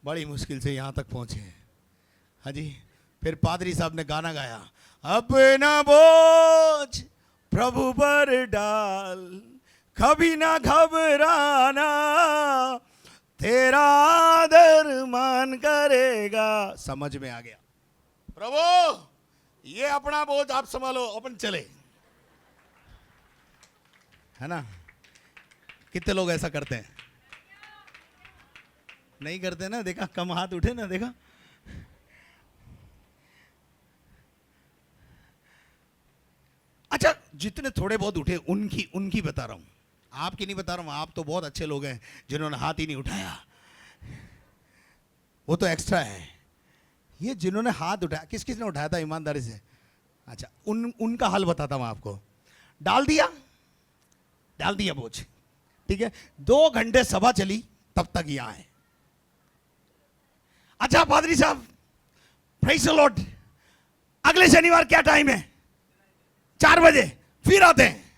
बड़ी मुश्किल से यहाँ तक पहुँचे। हाँ जी। फिर पादरी साहब ने गाना गाया, अपना बोझ प्रभु पर डाल, कभी ना घबराना, तेरा आदर मान करेगा। समझ में आ गया? प्रभु ये अपना बोझ आप संभालो, अपन चले। है ना? कितने लोग ऐसा करते हैं? नहीं करते ना, देखा? कम हाथ उठे ना, देखा? अच्छा, जितने थोड़े बहुत उठे उनकी बता रहा हूं, आपकी नहीं बता रहा हूं। आप तो बहुत अच्छे लोग हैं जिन्होंने हाथ ही नहीं उठाया, वो तो एक्स्ट्रा है। ये जिन्होंने हाथ उठाया, किस किस ने उठाया था ईमानदारी से? अच्छा, उनका हाल बताता हूं आपको। डाल दिया बोझ, ठीक है। 2 घंटे सभा चली, तब तक यहां है। अच्छा पादरी साहब, प्रेज़ द लॉर्ड, अगले शनिवार क्या टाइम है? 4 बजे फिर आते हैं।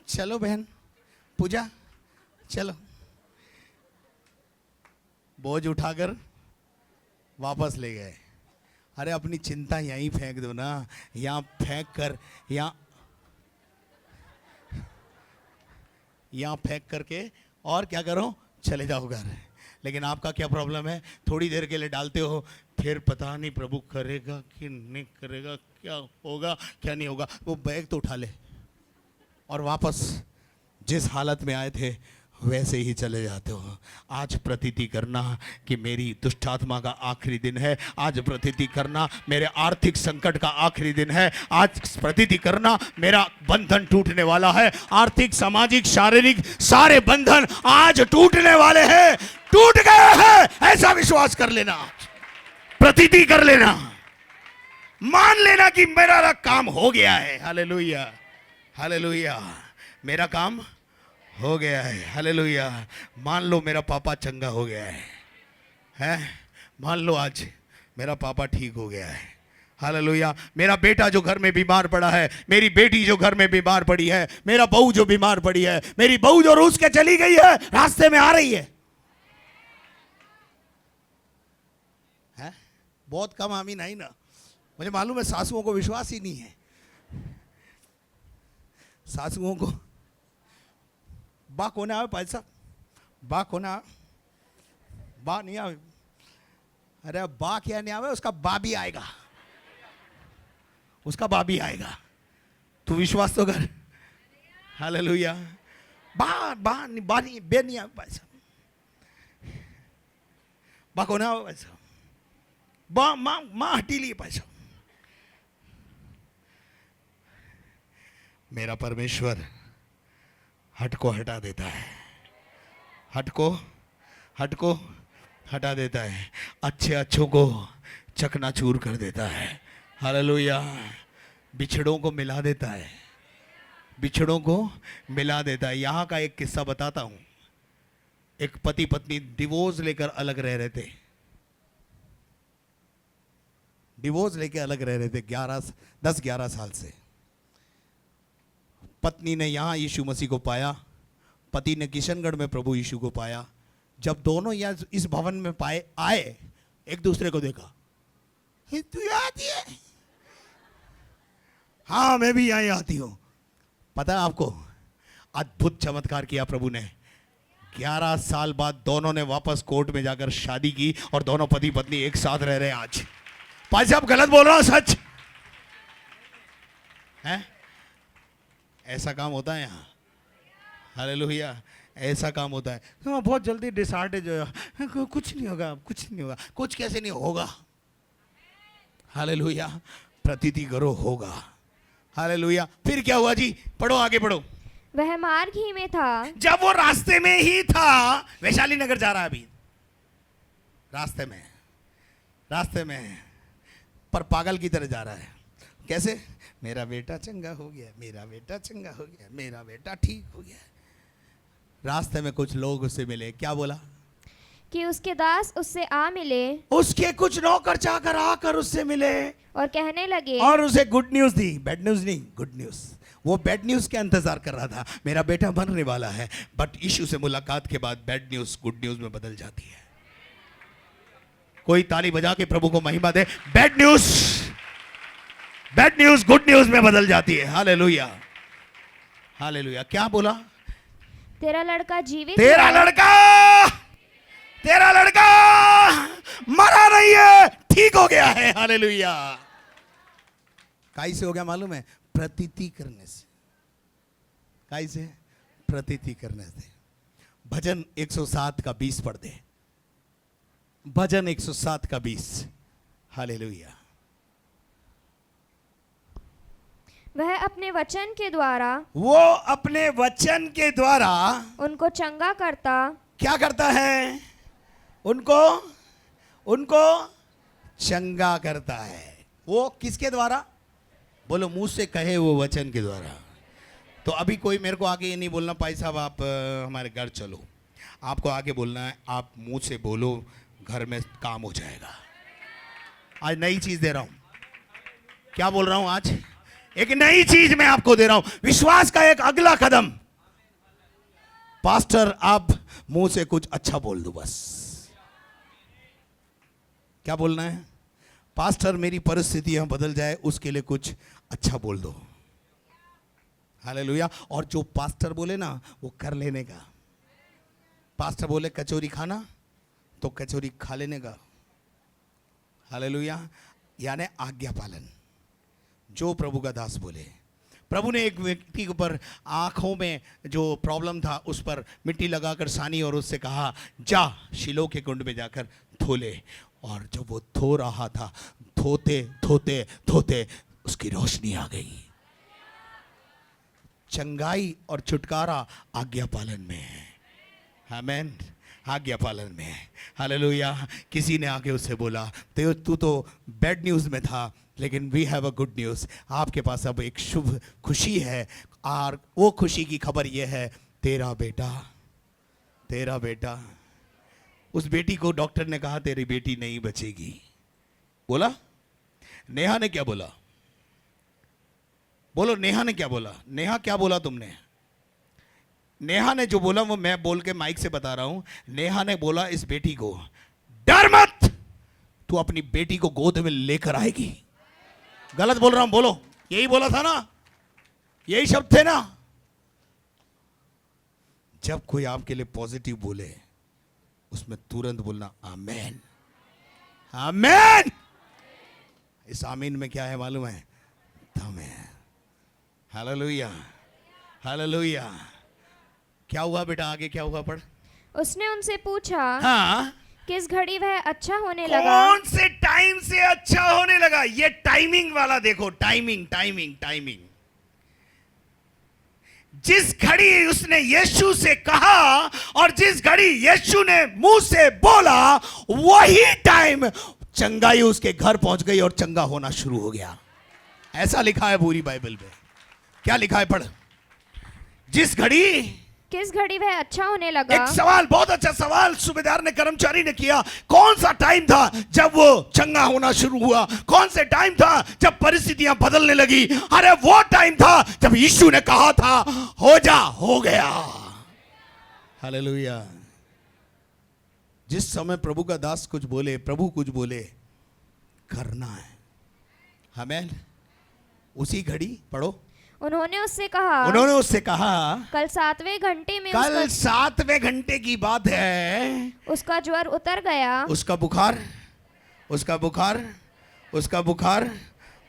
चलो बहन पूजा, चलो। बोझ उठाकर वापस ले गए। अरे अपनी चिंता यहीं फेंक दो ना, यहां फेंक कर, यहां फेंक करके और क्या करो, चले जाओ घर। लेकिन आपका क्या प्रॉब्लम है? थोड़ी देर के लिए डालते हो, फिर पता नहीं प्रभु करेगा कि नहीं करेगा, क्या होगा क्या नहीं होगा। वो बैग तो उठा ले और वापस जिस हालत में आए थे वैसे ही चले जाते हो। आज प्रतीति करना कि मेरी दुष्ट आत्मा का आखिरी दिन है। आज प्रतीति करना मेरे आर्थिक संकट का आखिरी दिन है। आज प्रतीति करना मेरा बंधन टूटने वाला है। आर्थिक, सामाजिक, शारीरिक सारे बंधन आज टूटने वाले हैं, टूट गए हैं। ऐसा विश्वास कर लेना, प्रतीति कर लेना, मान लेना कि मेरा काम हो गया है। हालेलुया, हालेलुया, मेरा काम हो गया है। हालेलुया। मान लो मेरा पापा चंगा हो गया है, हैं? मान लो आज मेरा पापा ठीक हो गया है। हालेलुया। मेरा बेटा जो घर में बीमार पड़ा है, मेरी बेटी जो घर में बीमार पड़ी है, मेरा बहू जो बीमार पड़ी है, मेरी बहू जो रूस के चली गई है, रास्ते में आ रही है। हैं? बहुत कम आमीन आई ना। मुझे मालूम है सासुओं को विश्वास ही नहीं है। सासुओं को बा कोने आवे भाई साहब, बा कोने आवे, बा नहीं आवे। अरे बा क्या नहीं आवे, उसका बा भी आएगा, उसका बा भी आएगा। तू विश्वास तो कर। हालेलुया। बा नहीं, बे नहीं आवे भाई साहब, बा कोने आवे भाई साहब, बा माँ हटी लिए भाई साहब। मेरा परमेश्वर हट को हटा देता है, हट को हटा देता है, अच्छे अच्छों को चकनाचूर कर देता है। हालेलुया। बिछड़ों को मिला देता है, बिछड़ों को मिला देता है। यहाँ का एक किस्सा बताता हूँ। एक पति पत्नी डिवोर्स लेकर अलग रह रहे थे, डिवोर्स लेकर अलग रह रहे थे 10-11 साल से। पत्नी ने यहाँ यीशु मसीह को पाया, पति ने किशनगढ़ में प्रभु यीशु को पाया। जब दोनों यहाँ इस भवन में आए, एक दूसरे को देखा, तू आती है? हाँ मैं भी यहाँ आती हूँ। पता है आपको, अद्भुत चमत्कार किया प्रभु ने। 11 साल बाद दोनों ने वापस कोर्ट में जाकर शादी की और दोनों पति पत्नी एक साथ रह रहे हैं आज। भाई साहब गलत बोल रहा हूँ, सच है। ऐसा काम होता है यहाँ। हालेलुया। ऐसा काम होता है। तो बहुत जल्दी डिसऑर्डर जो है, कुछ नहीं होगा, कुछ नहीं होगा। कुछ कैसे नहीं होगा? हालेलुया। प्रतीति करो, होगा। हालेलुया। फिर क्या हुआ जी? पढ़ो, आगे पढ़ो। वह मार्ग ही में था। जब वो रास्ते में ही था, वैशाली नगर जा रहा है अभी, रास्ते में पर पागल की तरह जा रहा है। कैसे? मेरा बेटा चंगा हो गया, मेरा बेटा चंगा हो गया, मेरा बेटा ठीक हो गया। रास्ते में कुछ लोग उससे मिले, क्या बोला? कि उसके दास उससे आ मिले उसके कुछ नौकर चाकर आकर उससे मिले और कहने लगे, और उसे गुड न्यूज दी। बैड न्यूज नहीं, गुड न्यूज। वो बैड न्यूज का इंतजार कर रहा था, मेरा बेटा मरने वाला है, बट यीशु से मुलाकात के बाद बैड न्यूज गुड न्यूज में बदल जाती है। कोई ताली बजा के प्रभु को महिमा दे। बैड न्यूज गुड न्यूज में बदल जाती है। Hallelujah, hallelujah. क्या बोला? तेरा लड़का जीवित तेरा है। लड़का मरा नहीं है, ठीक हो गया है। हालेलुया। काई से हो गया मालूम है? प्रतीति करने से। काई से? प्रतीति करने से। भजन 107 का 20 पढ़ दे। भजन 107 का 20। हालेलुया। वह अपने वचन के द्वारा वो अपने वचन के द्वारा उनको चंगा करता। क्या करता है? उनको चंगा करता है। वो किसके द्वारा? बोलो, मुंह से कहे वो वचन के द्वारा। तो अभी कोई मेरे को आके ये नहीं बोलना, भाई साहब आप हमारे घर चलो। आपको आगे बोलना है, आप मुंह से बोलो, घर में काम हो जाएगा। आज नई चीज दे रहा हूं। क्या बोल रहा हूं आज? एक नई चीज मैं आपको दे रहा हूं, विश्वास का एक अगला कदम। पास्टर आप मुंह से कुछ अच्छा बोल दो बस। क्या बोलना है? पास्टर मेरी परिस्थितियां बदल जाए उसके लिए कुछ अच्छा बोल दो। हालेलुया। और जो पास्टर बोले ना वो कर लेने का। पास्टर बोले कचौरी खाना तो कचौरी खा लेने का। हालेलुया। यानी आज्ञा पालन। जो प्रभु का दास बोले। प्रभु ने एक व्यक्ति के ऊपर आंखों में जो प्रॉब्लम था उस पर मिट्टी लगाकर सानी और उससे कहा, जा शिलो के कुंड में जाकर धो ले। और जब वो धो रहा था, धोते धोते धोते उसकी रोशनी आ गई। चंगाई और छुटकारा आज्ञा पालन में है। आमेन। आज्ञा पालन में है। हालेलुया। किसी ने आके उससे बोला, तू तो बैड न्यूज में था, लेकिन we have a good news. आपके पास अब एक शुभ खुशी है। और वो खुशी की खबर ये है, तेरा बेटा। उस बेटी को डॉक्टर ने कहा तेरी बेटी नहीं बचेगी। बोला? नेहा ने क्या बोला? बोलो, नेहा ने क्या बोला? नेहा क्या बोला तुमने? नेहा ने जो बोला वो मैं बोल के माइक से बता रहा हूं। नेहा ने बोला इस बेटी को, डर मत, तू अपनी बेटी को गोद में लेकर आएगी। गलत बोल रहा हूं? बोलो, यही बोला था ना? यही शब्द थे ना? जब कोई आपके लिए पॉजिटिव बोले उसमें तुरंत बोलना आमेन, आमेन। इस आमीन में क्या है मालूम है? दम है। Hallelujah, hallelujah. क्या हुआ बेटा? आगे क्या हुआ? पढ़। उसने उनसे पूछा, हाँ, किस घड़ी वह अच्छा होने लगा? कौन से टाइम से अच्छा होने लगा? ये टाइमिंग वाला देखो, टाइमिंग। जिस घड़ी उसने यीशु से कहा और जिस घड़ी यीशु ने मुंह से बोला, वही टाइम चंगाई उसके घर पहुंच गई और चंगा होना शुरू हो गया। ऐसा लिखा है पूरी बाइबल में। क्या लिखा है? पढ़। किस घड़ी वह अच्छा होने लगा? एक सवाल, बहुत अच्छा सवाल सूबेदार ने, कर्मचारी ने किया। कौन सा टाइम था जब वो चंगा होना शुरू हुआ? कौन से टाइम था जब परिस्थितियां बदलने लगी? अरे वो टाइम था जब यीशु ने कहा था हो जा, हो गया। हालेलुया। जिस समय प्रभु का दास कुछ बोले, प्रभु कुछ बोले, करना है। आमीन। उसी घड़ी पढ़ो। उन्होंने उससे कहा, कल 7वें घंटे में कल 7वें घंटे की बात है, उसका ज्वर उतर गया। उसका बुखार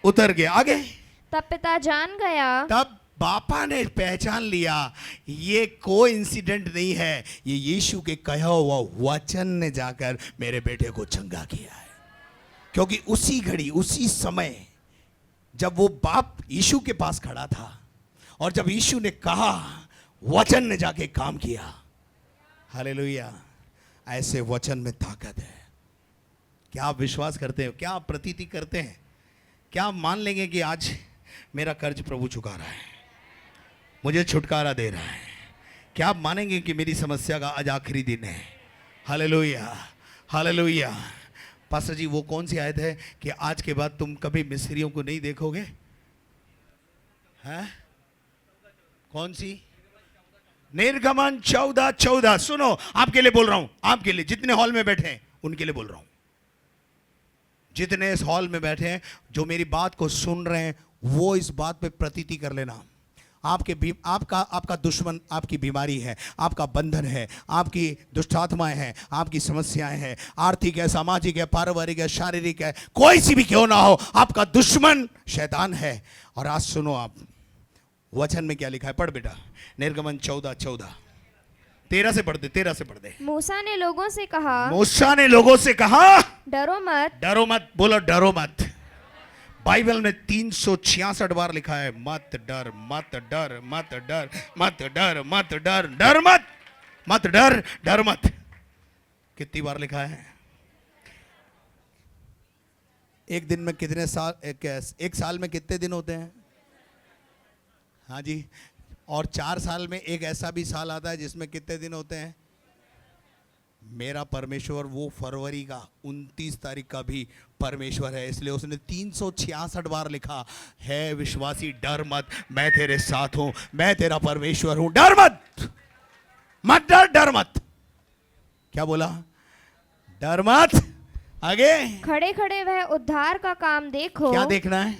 उतर गया। आगे? तब पिता जान गया। तब बापा ने पहचान लिया ये कोई इंसिडेंट नहीं है, ये यीशु के कहा हुआ वचन ने जाकर मेरे बेटे को चंगा किया है। क्योंकि उसी घड़ी, उसी समय जब वो बाप यीशु के पास खड़ा था और जब यीशु ने कहा, वचन ने जाके काम किया। हालेलुया। ऐसे वचन में ताकत है। क्या आप विश्वास करते हो? क्या आप प्रतीति करते हैं? क्या आप मान लेंगे कि आज मेरा कर्ज प्रभु चुका रहा है, मुझे छुटकारा दे रहा है? क्या आप मानेंगे कि मेरी समस्या का आज आखिरी दिन है? Hallelujah, hallelujah. पास्टर जी वो कौन सी आयत है कि आज के बाद तुम कभी मिस्रियों को नहीं देखोगे? हैं? कौन सी? निर्गमन 14:14। सुनो, आपके लिए बोल रहा हूं, आपके लिए, जितने हॉल में बैठे हैं उनके लिए बोल रहा हूं, जितने इस हॉल में बैठे हैं जो मेरी बात को सुन रहे हैं, वो इस बात पे प्रतीति कर लेना। आपका दुश्मन आपकी बीमारी है, आपका बंधन है, आपकी दुष्टात्माएं हैं, आपकी समस्याएं हैं, आर्थिक है, सामाजिक है, पारिवारिक है, शारीरिक है, कोई सी भी क्यों ना हो, आपका दुश्मन शैतान है। और आज सुनो, आप वचन में क्या लिखा है, पढ़ बेटा, निर्गमन 14:14। 13 से पढ़ दे, 13 से पढ़ दे। मूसा ने लोगों से कहा, मूसा ने लोगों से कहा, डरो मत, डरो मत। बोलो डरो मत। बाइबल में 366 बार लिखा है मत डर, मत डर, मत डर, मत डर, मत डर, डर मत, मत डर, डर मत। कितनी बार लिखा है? एक दिन में कितने साल, एक साल में कितने दिन होते हैं? हाँ जी। और 4 साल में एक ऐसा भी साल आता है जिसमें कितने दिन होते हैं? मेरा परमेश्वर वो फरवरी का 29 तारीख का भी परमेश्वर है, इसलिए उसने 366 बार लिखा है, विश्वासी डर मत, मैं तेरे साथ हूं, मैं तेरा परमेश्वर हूं, डर मत, मत डर, डर मत। क्या बोला? डर मत। आगे, खड़े खड़े वह उद्धार का काम देखो। क्या देखना है?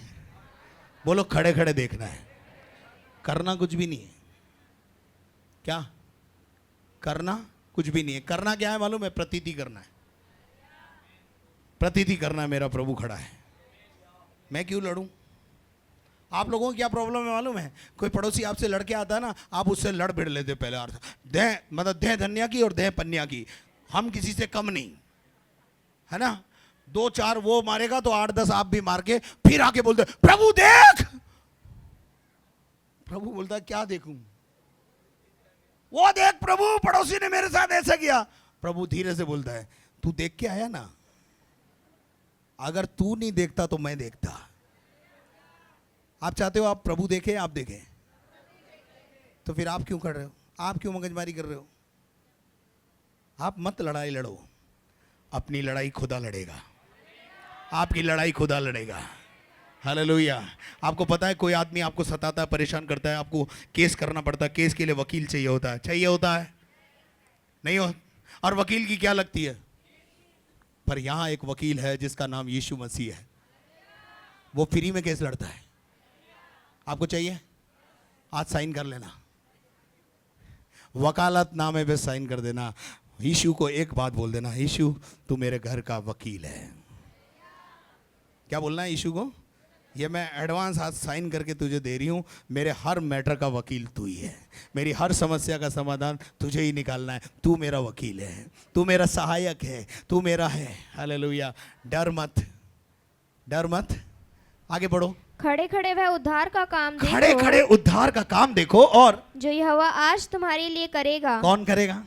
बोलो खड़े खड़े देखना है, करना कुछ भी नहीं है। क्या करना? कुछ भी नहीं है। करना क्या है मालूम है? प्रतीति करना है, प्रतीति करना है, मेरा प्रभु खड़ा है, मैं क्यों लड़ूं? आप लोगों को क्या प्रॉब्लम है मालूम है? कोई पड़ोसी आपसे लड़के आता है ना, आप उससे लड़ भिड़ लेते पहले अर्थ, देह मतलब देह धन्या की और देह पन्या की, हम किसी से कम नहीं है ना। 2-4 वो मारेगा तो 8-10 आप भी मार के फिर आके बोलते प्रभु देख। प्रभु बोलता है क्या देखूं? वो देख प्रभु, पड़ोसी ने मेरे साथ ऐसा किया। प्रभु धीरे से बोलता है तू देख के आया ना, अगर तू नहीं देखता तो मैं देखता। आप चाहते हो आप प्रभु देखे, आप देखें, तो फिर आप क्यों कर रहे हो? आप क्यों मगजमारी कर रहे हो? आप मत लड़ाई लड़ो, अपनी लड़ाई खुदा लड़ेगा, आपकी लड़ाई खुदा लड़ेगा। हालेलुया। आपको पता है कोई आदमी आपको सताता है, परेशान करता है, आपको केस करना पड़ता है, केस के लिए वकील चाहिए होता है, चाहिए होता है नहीं हो? और वकील की क्या लगती है? पर यहां एक वकील है जिसका नाम यीशु मसीह है, वो फ्री में केस लड़ता है। आपको चाहिए? आज साइन कर लेना, वकालतनामे पे साइन कर देना, यीशु को एक बात बोल देना, यीशु तू मेरे घर का वकील है। क्या बोलना है यीशु को? ये मैं एडवांस आज साइन करके तुझे दे रही हूँ, मेरे हर मैटर का वकील तू ही है, मेरी हर समस्या का समाधान तुझे ही निकालना है, तू मेरा वकील है, तू मेरा सहायक है, तू मेरा है। हालेलुया। डर मत, डर मत। आगे बढ़ो। खड़े खड़े वह उद्धार का काम देखो, खड़े खड़े उद्धार का काम देखो, और जो यहोवा आज तुम्हारे लिए करेगा। कौन करेगा?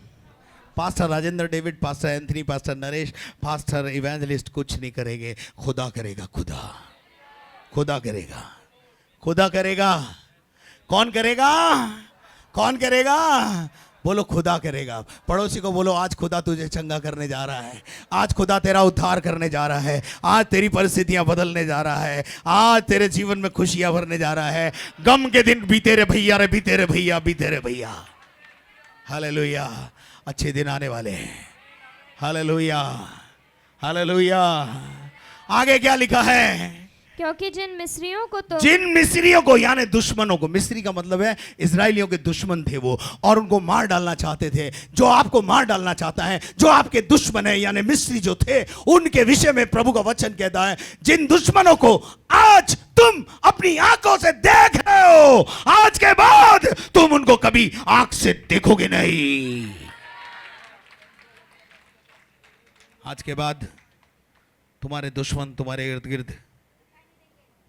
Pastor Rajendra David, pastor Anthony, pastor Naresh, pastor evangelist कुछ नहीं करेंगे, खुदा करेगा, खुदा, खुदा करेगा, खुदा करेगा। कौन करेगा? कौन करेगा? बोलो खुदा करेगा। पड़ोसी को बोलो आज खुदा तुझे चंगा करने जा रहा है, आज खुदा तेरा उद्धार करने जा रहा है, आज तेरी परिस्थितियां बदलने जा रहा है, आज तेरे जीवन में खुशियां भरने जा रहा है। गम के दिन बीते रे भैया रे, बीते रे भैया, बीते रे भैया। हालेलुया। अच्छे दिन आने वाले हैं। Hallelujah, hallelujah. आगे क्या लिखा है? क्योंकि जिन मिस्रियों को यानी दुश्मनों को, मिस्री का मतलब है इजराइलियों के दुश्मन थे वो, और उनको मार डालना चाहते थे। जो आपको मार डालना चाहता है, जो आपके दुश्मन है, यानी मिस्री जो थे, उनके विषय में प्रभु का वचन कहता है, जिन दुश्मनों को आज तुम अपनी आंखों से देख रहे हो, आज के बाद तुम उनको कभी आंख से देखोगे नहीं। आज के बाद तुम्हारे दुश्मन तुम्हारे इर्द गिर्द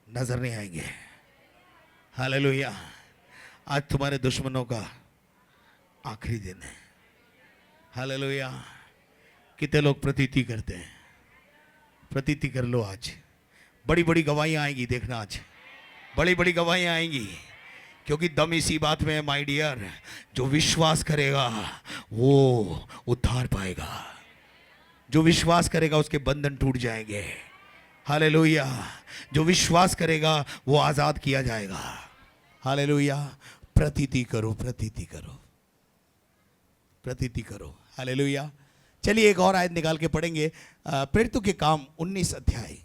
नजर नहीं आएंगे। हालेलुया। आज तुम्हारे दुश्मनों का आखिरी दिन है। हालेलुया। कितने लोग प्रतीति करते हैं? प्रतीति कर लो आज, बड़ी बड़ी गवाहियां आएंगी, देखना आज बड़ी बड़ी गवाहियां आएंगी, क्योंकि दम इसी बात में है माय डियर, जो विश्वास करेगा वो उद्धार पाएगा। जो विश्वास करेगा उसके बंधन टूट जाएंगे। हालेलुया। जो विश्वास करेगा वो आजाद किया जाएगा। हालेलुया। प्रतीति करो, प्रतीति करो, प्रतीति करो। हालेलुया। चलिए एक और आयत निकाल के पढ़ेंगे, प्रेरितों के काम 19 अध्याय।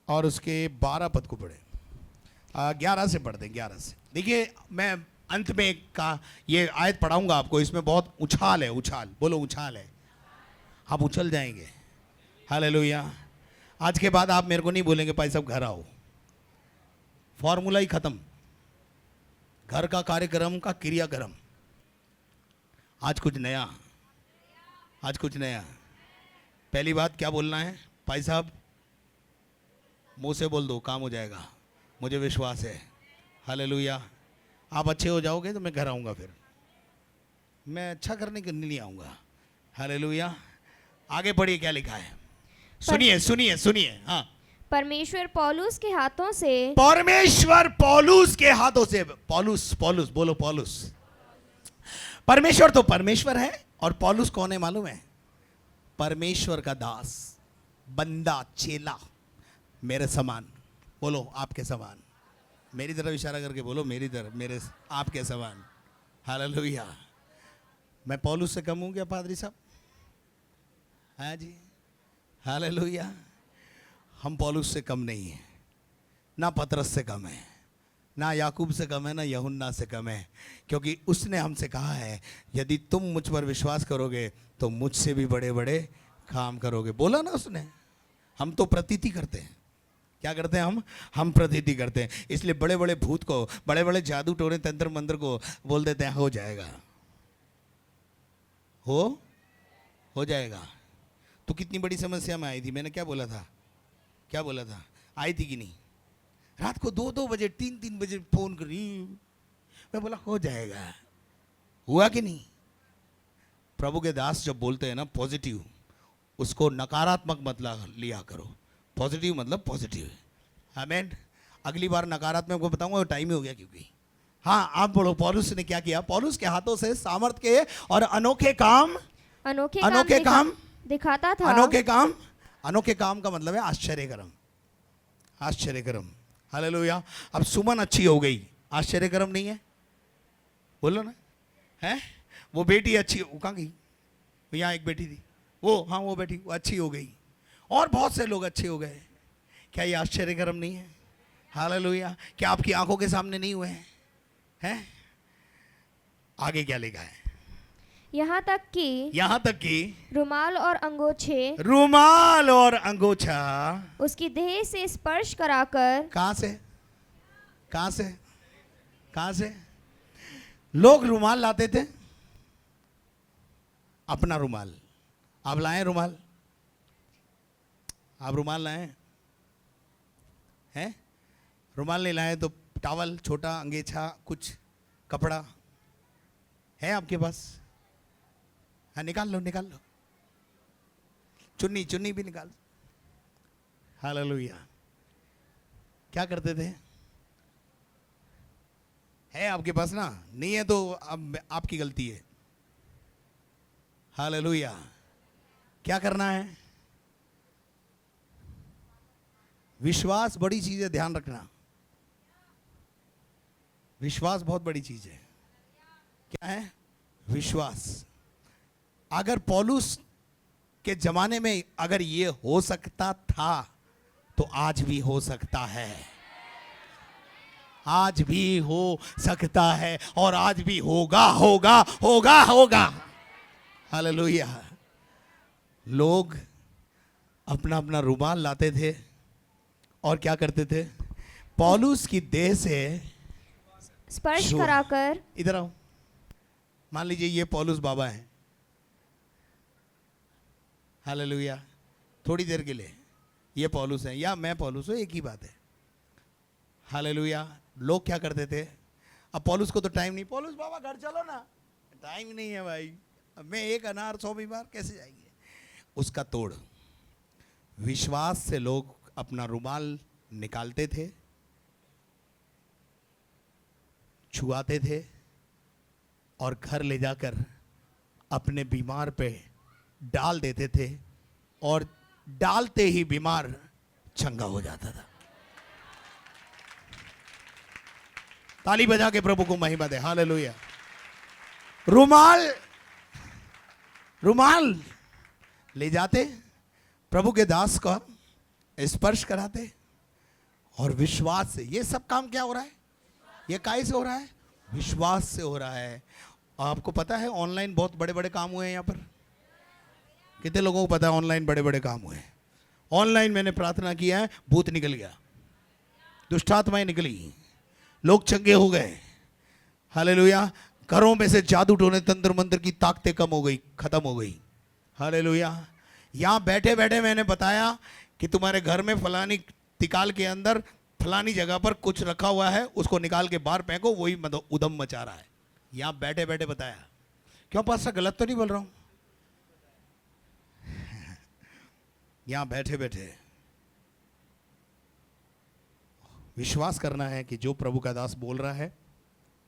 और उसके 12 पद को पढ़े। 11 से पढ़ते हैं, 11 से। देखिए मैं अंत में का ये आयत पढ़ाऊंगा आपको, इसमें बहुत उछाल है, उछाल, बोलो उछाल है, आप उछल जाएंगे। हालेलुया। आज के बाद आप मेरे को नहीं बोलेंगे भाई साहब घर आओ, फॉर्मूला ही खत्म, घर का कार्यक्रम का क्रियाक्रम। आज कुछ नया, आज कुछ नया। पहली बात क्या बोलना है भाई साहब, मुंह से बोल दो, काम हो जाएगा, मुझे विश्वास है। हालेलुया। आप अच्छे हो जाओगे तो मैं घर आऊँगा, फिर मैं अच्छा करने के लिए आऊँगा। हालेलुया। आगे पढ़िए क्या लिखा है, सुनिए सुनिए सुनिए। हाँ, परमेश्वर पौलुस के हाथों से, परमेश्वर पौलुस के हाथों से, पौलुस, पौलुस बोलो, पौलुस। परमेश्वर तो परमेश्वर है, और पौलुस कौन है मालूम है? परमेश्वर का दास, बंदा, चेला, मेरे समान। बोलो आपके समान, मेरी तरफ इशारा करके बोलो, मेरी तरफ, मेरे आपके समान। हालेलुया। मैं पौलुस से कम हूं क्या पादरी साहब? हाँ जी। हालेलुया। हम पौलुस से कम नहीं हैं, ना पतरस से कम है, ना याकूब से कम है, ना यूहन्ना से कम है, क्योंकि उसने हमसे कहा है यदि तुम मुझ पर विश्वास करोगे तो मुझसे भी बड़े बड़े काम करोगे। बोला ना उसने। हम तो प्रतीति करते हैं। क्या करते हैं हम प्रतीति करते हैं। इसलिए बड़े बड़े भूत को, बड़े बड़े जादू टोने तंत्र मंत्र को बोल देते हैं हो जाएगा, हो जाएगा। तो कितनी बड़ी समस्या में आई थी, मैंने क्या बोला था, क्या बोला था, आई थी कि नहीं? रात को 2-2 बजे 3-3 बजे फोन करी, मैं बोला हो जाएगा, हुआ कि नहीं? प्रभु के दास जब बोलते हैं ना पॉजिटिव, उसको नकारात्मक मत लिया करो, पॉजिटिव मतलब पॉजिटिव। आमीन। अगली बार नकारात्मक को बताऊंगा, टाइम ही हो गया क्योंकि। हाँ आप बोलो, पौलुस ने क्या किया? पौलुस के हाथों से सामर्थ के और अनोखे काम दिखाता था। अनोखे काम का मतलब है आश्चर्यकरम, आश्चर्यकरम। हालेलुया। अब सुमन अच्छी हो गई, आश्चर्यकरम नहीं है? बोलो ना, है? वो बेटी अच्छी, वो कहाँ गई? यहाँ एक बेटी थी, वो, हाँ वो बेटी, वो अच्छी हो गई, और बहुत से लोग अच्छे हो गए। क्या ये आश्चर्यकरम नहीं है? हालेलुया। क्या आपकी आंखों के सामने नहीं हुए हैं? आगे क्या लिखा है? यहाँ तक कि रुमाल और अंगोछा उसकी देह से स्पर्श कराकर। कहां से लोग रुमाल लाते थे? अपना रुमाल। आप लाए रुमाल? आप रुमाल लाए हैं? रुमाल नहीं लाए तो टॉवल, छोटा अंगेछा, कुछ कपड़ा है आपके पास? हाँ निकाल लो, निकाल लो। चुन्नी भी निकाल। हालेलुया। क्या करते थे? है आपके पास ना? नहीं है तो अब आपकी गलती है। हालेलुया। क्या करना है? विश्वास बड़ी चीज है, ध्यान रखना। विश्वास बहुत बड़ी चीज है। क्या है? विश्वास। अगर पौलुस के जमाने में अगर ये हो सकता था तो आज भी हो सकता है, आज भी हो सकता है, और आज भी होगा। हालेलुया। लोग अपना अपना रुमाल लाते थे और क्या करते थे? पौलुस की देह से स्पर्श कराकर। इधर आओ। मान लीजिए ये पौलुस बाबा है, हालेलुया, थोड़ी देर के लिए ये पौलुस है या मैं पौलुस हूँ, एक ही बात है। हालेलुया। लोग क्या करते थे? अब पौलुस को तो टाइम नहीं, पौलुस बाबा घर चलो ना, टाइम नहीं है भाई, अब मैं एक अनार 100 बीमार कैसे जाएंगे? उसका तोड़। विश्वास से लोग अपना रुमाल निकालते थे, छुआते थे और घर ले जाकर अपने बीमार पे डाल देते थे और डालते ही बीमार चंगा हो जाता था। ताली बजा के प्रभु को महिमा दे, हालेलुया। रुमाल रुमाल ले जाते, प्रभु के दास का स्पर्श कराते और विश्वास से। ये सब काम क्या हो रहा है? ये काहे से हो रहा है? विश्वास से हो रहा है। आपको पता है ऑनलाइन बहुत बड़े बड़े काम हुए हैं यहाँ पर? कितने लोगों को पता है ऑनलाइन बड़े बड़े काम हुए हैं? ऑनलाइन मैंने प्रार्थना किया है, भूत निकल गया, दुष्टात्माएं निकली, लोग चंगे हो गए, हालेलुया। घरों में से जादू टोने तंत्र मंत्र की ताकतें कम हो गई, खत्म हो गई, हालेलुया। यहाँ बैठे बैठे मैंने बताया कि तुम्हारे घर में फलानी तिकाल के अंदर फलानी जगह पर कुछ रखा हुआ है, उसको निकाल के बाहर फेंको, वही मतलब उदम मचा रहा है। यहाँ बैठे बैठे बताया। क्यों पास्टर, गलत तो नहीं बोल रहा हूँ? यहाँ बैठे बैठे विश्वास करना है कि जो प्रभु का दास बोल रहा है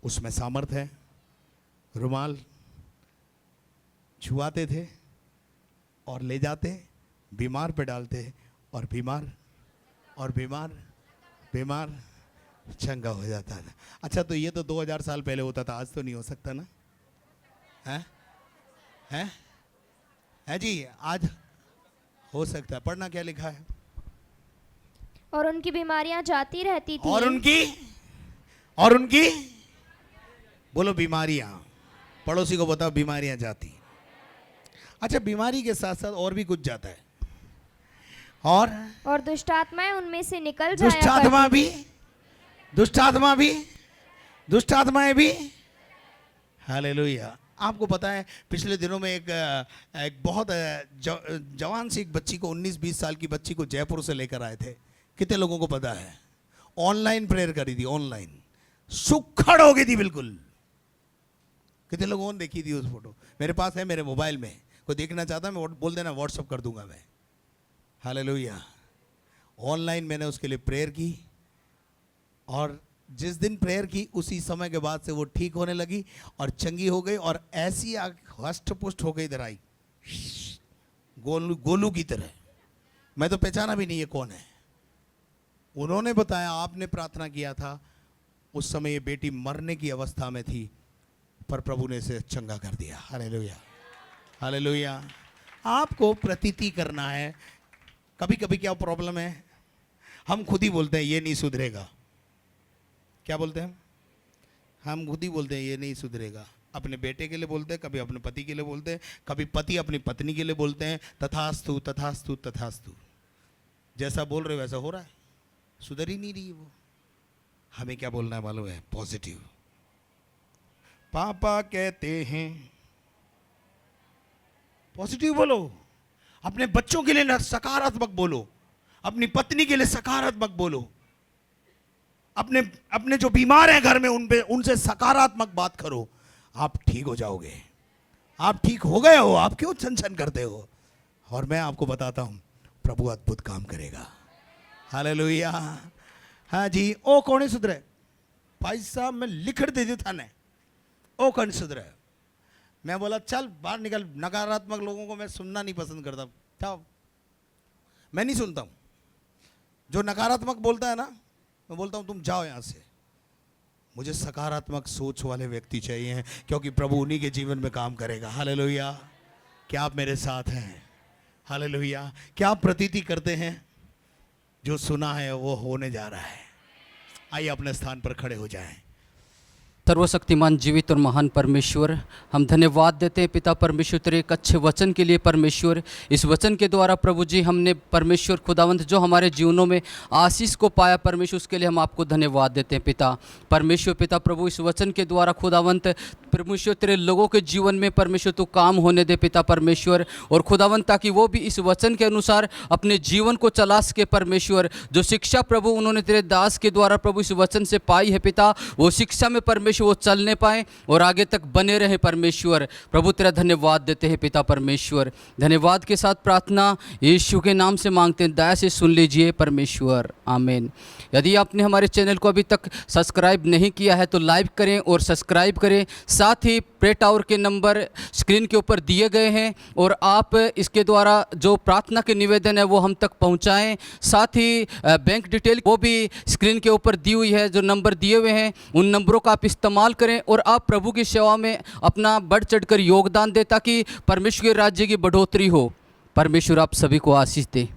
उसमें सामर्थ है। रुमाल छुआते थे और ले जाते, बीमार पे डालते और बीमार चंगा हो जाता था। अच्छा, तो ये तो 2000 साल पहले होता था, आज तो नहीं हो सकता ना? है जी, आज हो सकता है। पढ़ना क्या लिखा है? और उनकी बीमारियां जाती रहती थी। और उनकी बोलो बीमारियां। पड़ोसी को बताओ बीमारियां जाती। अच्छा, बीमारी के साथ साथ और भी कुछ जाता है। और दुष्टात्माएं उनमें से निकल जाया दुष्टात्माएं भी हालेलुया। आपको पता है पिछले दिनों में एक बहुत जवान सी एक बच्ची को, 19-20 साल की बच्ची को जयपुर से लेकर आए थे। कितने लोगों को पता है? ऑनलाइन प्रेयर करी थी, ऑनलाइन सुखड़ हो गई थी बिल्कुल। कितने लोगों ने देखी थी उस फोटो? मेरे पास है, मेरे मोबाइल में। कोई देखना चाहता है मैं बोल देना, व्हाट्सअप कर दूंगा मैं। हालेलुया। ऑनलाइन मैंने उसके लिए प्रेयर की और जिस दिन प्रेयर की उसी समय के बाद से वो ठीक होने लगी और चंगी हो गई और ऐसी हष्ट पुष्ट हो गई, इधर आई गोलू की तरह। मैं तो पहचाना भी नहीं ये कौन है। उन्होंने बताया आपने प्रार्थना किया था, उस समय ये बेटी मरने की अवस्था में थी, पर प्रभु ने इसे चंगा कर दिया। Hallelujah, hallelujah. आपको प्रतीति करना है। कभी कभी क्या प्रॉब्लम है, हम खुद ही बोलते हैं ये नहीं सुधरेगा। क्या बोलते हैं हम खुद ही बोलते हैं ये नहीं सुधरेगा। अपने बेटे के लिए बोलते हैं, कभी अपने पति के लिए बोलते हैं, कभी पति अपनी पत्नी के लिए बोलते हैं, तथास्तु तथास्तु तथास्तु। जैसा बोल रहे हो वैसा हो रहा है, सुधर ही नहीं रही वो। हमें क्या बोलना है मालूम है? पॉजिटिव। पापा कहते हैं पॉजिटिव बोलो। अपने बच्चों के लिए सकारात्मक बोलो, अपनी पत्नी के लिए सकारात्मक बोलो, अपने जो बीमार हैं घर में उनसे सकारात्मक बात करो। आप ठीक हो जाओगे। आप ठीक हो गए हो, आप क्यों छन करते हो? और मैं आपको बताता हूं प्रभु अद्भुत काम करेगा। हालेलुया। हाँ जी। ओ कौन सुधरे भाई साहब, मैं लिख दे था ने ओ कौन सुधरे। मैं बोला चल बाहर निकल। नकारात्मक लोगों को मैं सुनना नहीं पसंद करता। जाओ, मैं नहीं सुनता हूं। जो नकारात्मक बोलता है ना, मैं बोलता हूं तुम जाओ यहां से। मुझे सकारात्मक सोच वाले व्यक्ति चाहिए, क्योंकि प्रभु उन्हीं के जीवन में काम करेगा। हालेलुया। क्या आप मेरे साथ हैं? हालेलुया। क्या आप प्रतीति करते हैं? जो सुना है वो होने जा रहा है। आइए अपने स्थान पर खड़े हो जाएं। सर्वशक्तिमान जीवित और महान परमेश्वर, हम धन्यवाद देते हैं पिता परमेश्वर तेरे एक अच्छे वचन के लिए। परमेश्वर, इस वचन के द्वारा प्रभु जी हमने परमेश्वर खुदावंत जो हमारे जीवनों में आशीष को पाया परमेश्वर, उसके लिए हम आपको धन्यवाद देते हैं पिता परमेश्वर। पिता प्रभु, इस वचन के द्वारा खुदावंत परमेश्वर तेरे लोगों के जीवन में परमेश्वर तो काम होने दे पिता परमेश्वर। और खुदावंत ताकि वो भी इस वचन के अनुसार अपने जीवन को चला सके परमेश्वर। जो शिक्षा प्रभु उन्होंने तेरे दास के द्वारा प्रभु इस वचन से पाई है पिता, वो शिक्षा में परमेश्वर परमेश्वर वो चलने पाए और आगे तक बने रहे परमेश्वर। प्रभु तेरा धन्यवाद देते हैं पिता परमेश्वर। धन्यवाद के साथ प्रार्थना यीशु के नाम से मांगते हैं, दया से सुन लीजिए परमेश्वर, आमीन। यदि आपने हमारे चैनल को अभी तक सब्सक्राइब नहीं किया है तो लाइक करें और सब्सक्राइब करें। साथ ही प्रे टावर के नंबर स्क्रीन के ऊपर दिए गए हैं और आप इसके द्वारा जो प्रार्थना के निवेदन है वो हम तक पहुंचाएं। साथ ही बैंक डिटेल वो भी स्क्रीन के ऊपर दी हुई है, जो नंबर दिए हुए हैं उन नंबरों का आप इस्तेमाल करें और आप प्रभु की सेवा में अपना बढ़ चढ़कर योगदान दें ताकि परमेश्वर के राज्य की बढ़ोतरी हो। परमेश्वर आप सभी को आशीष दे।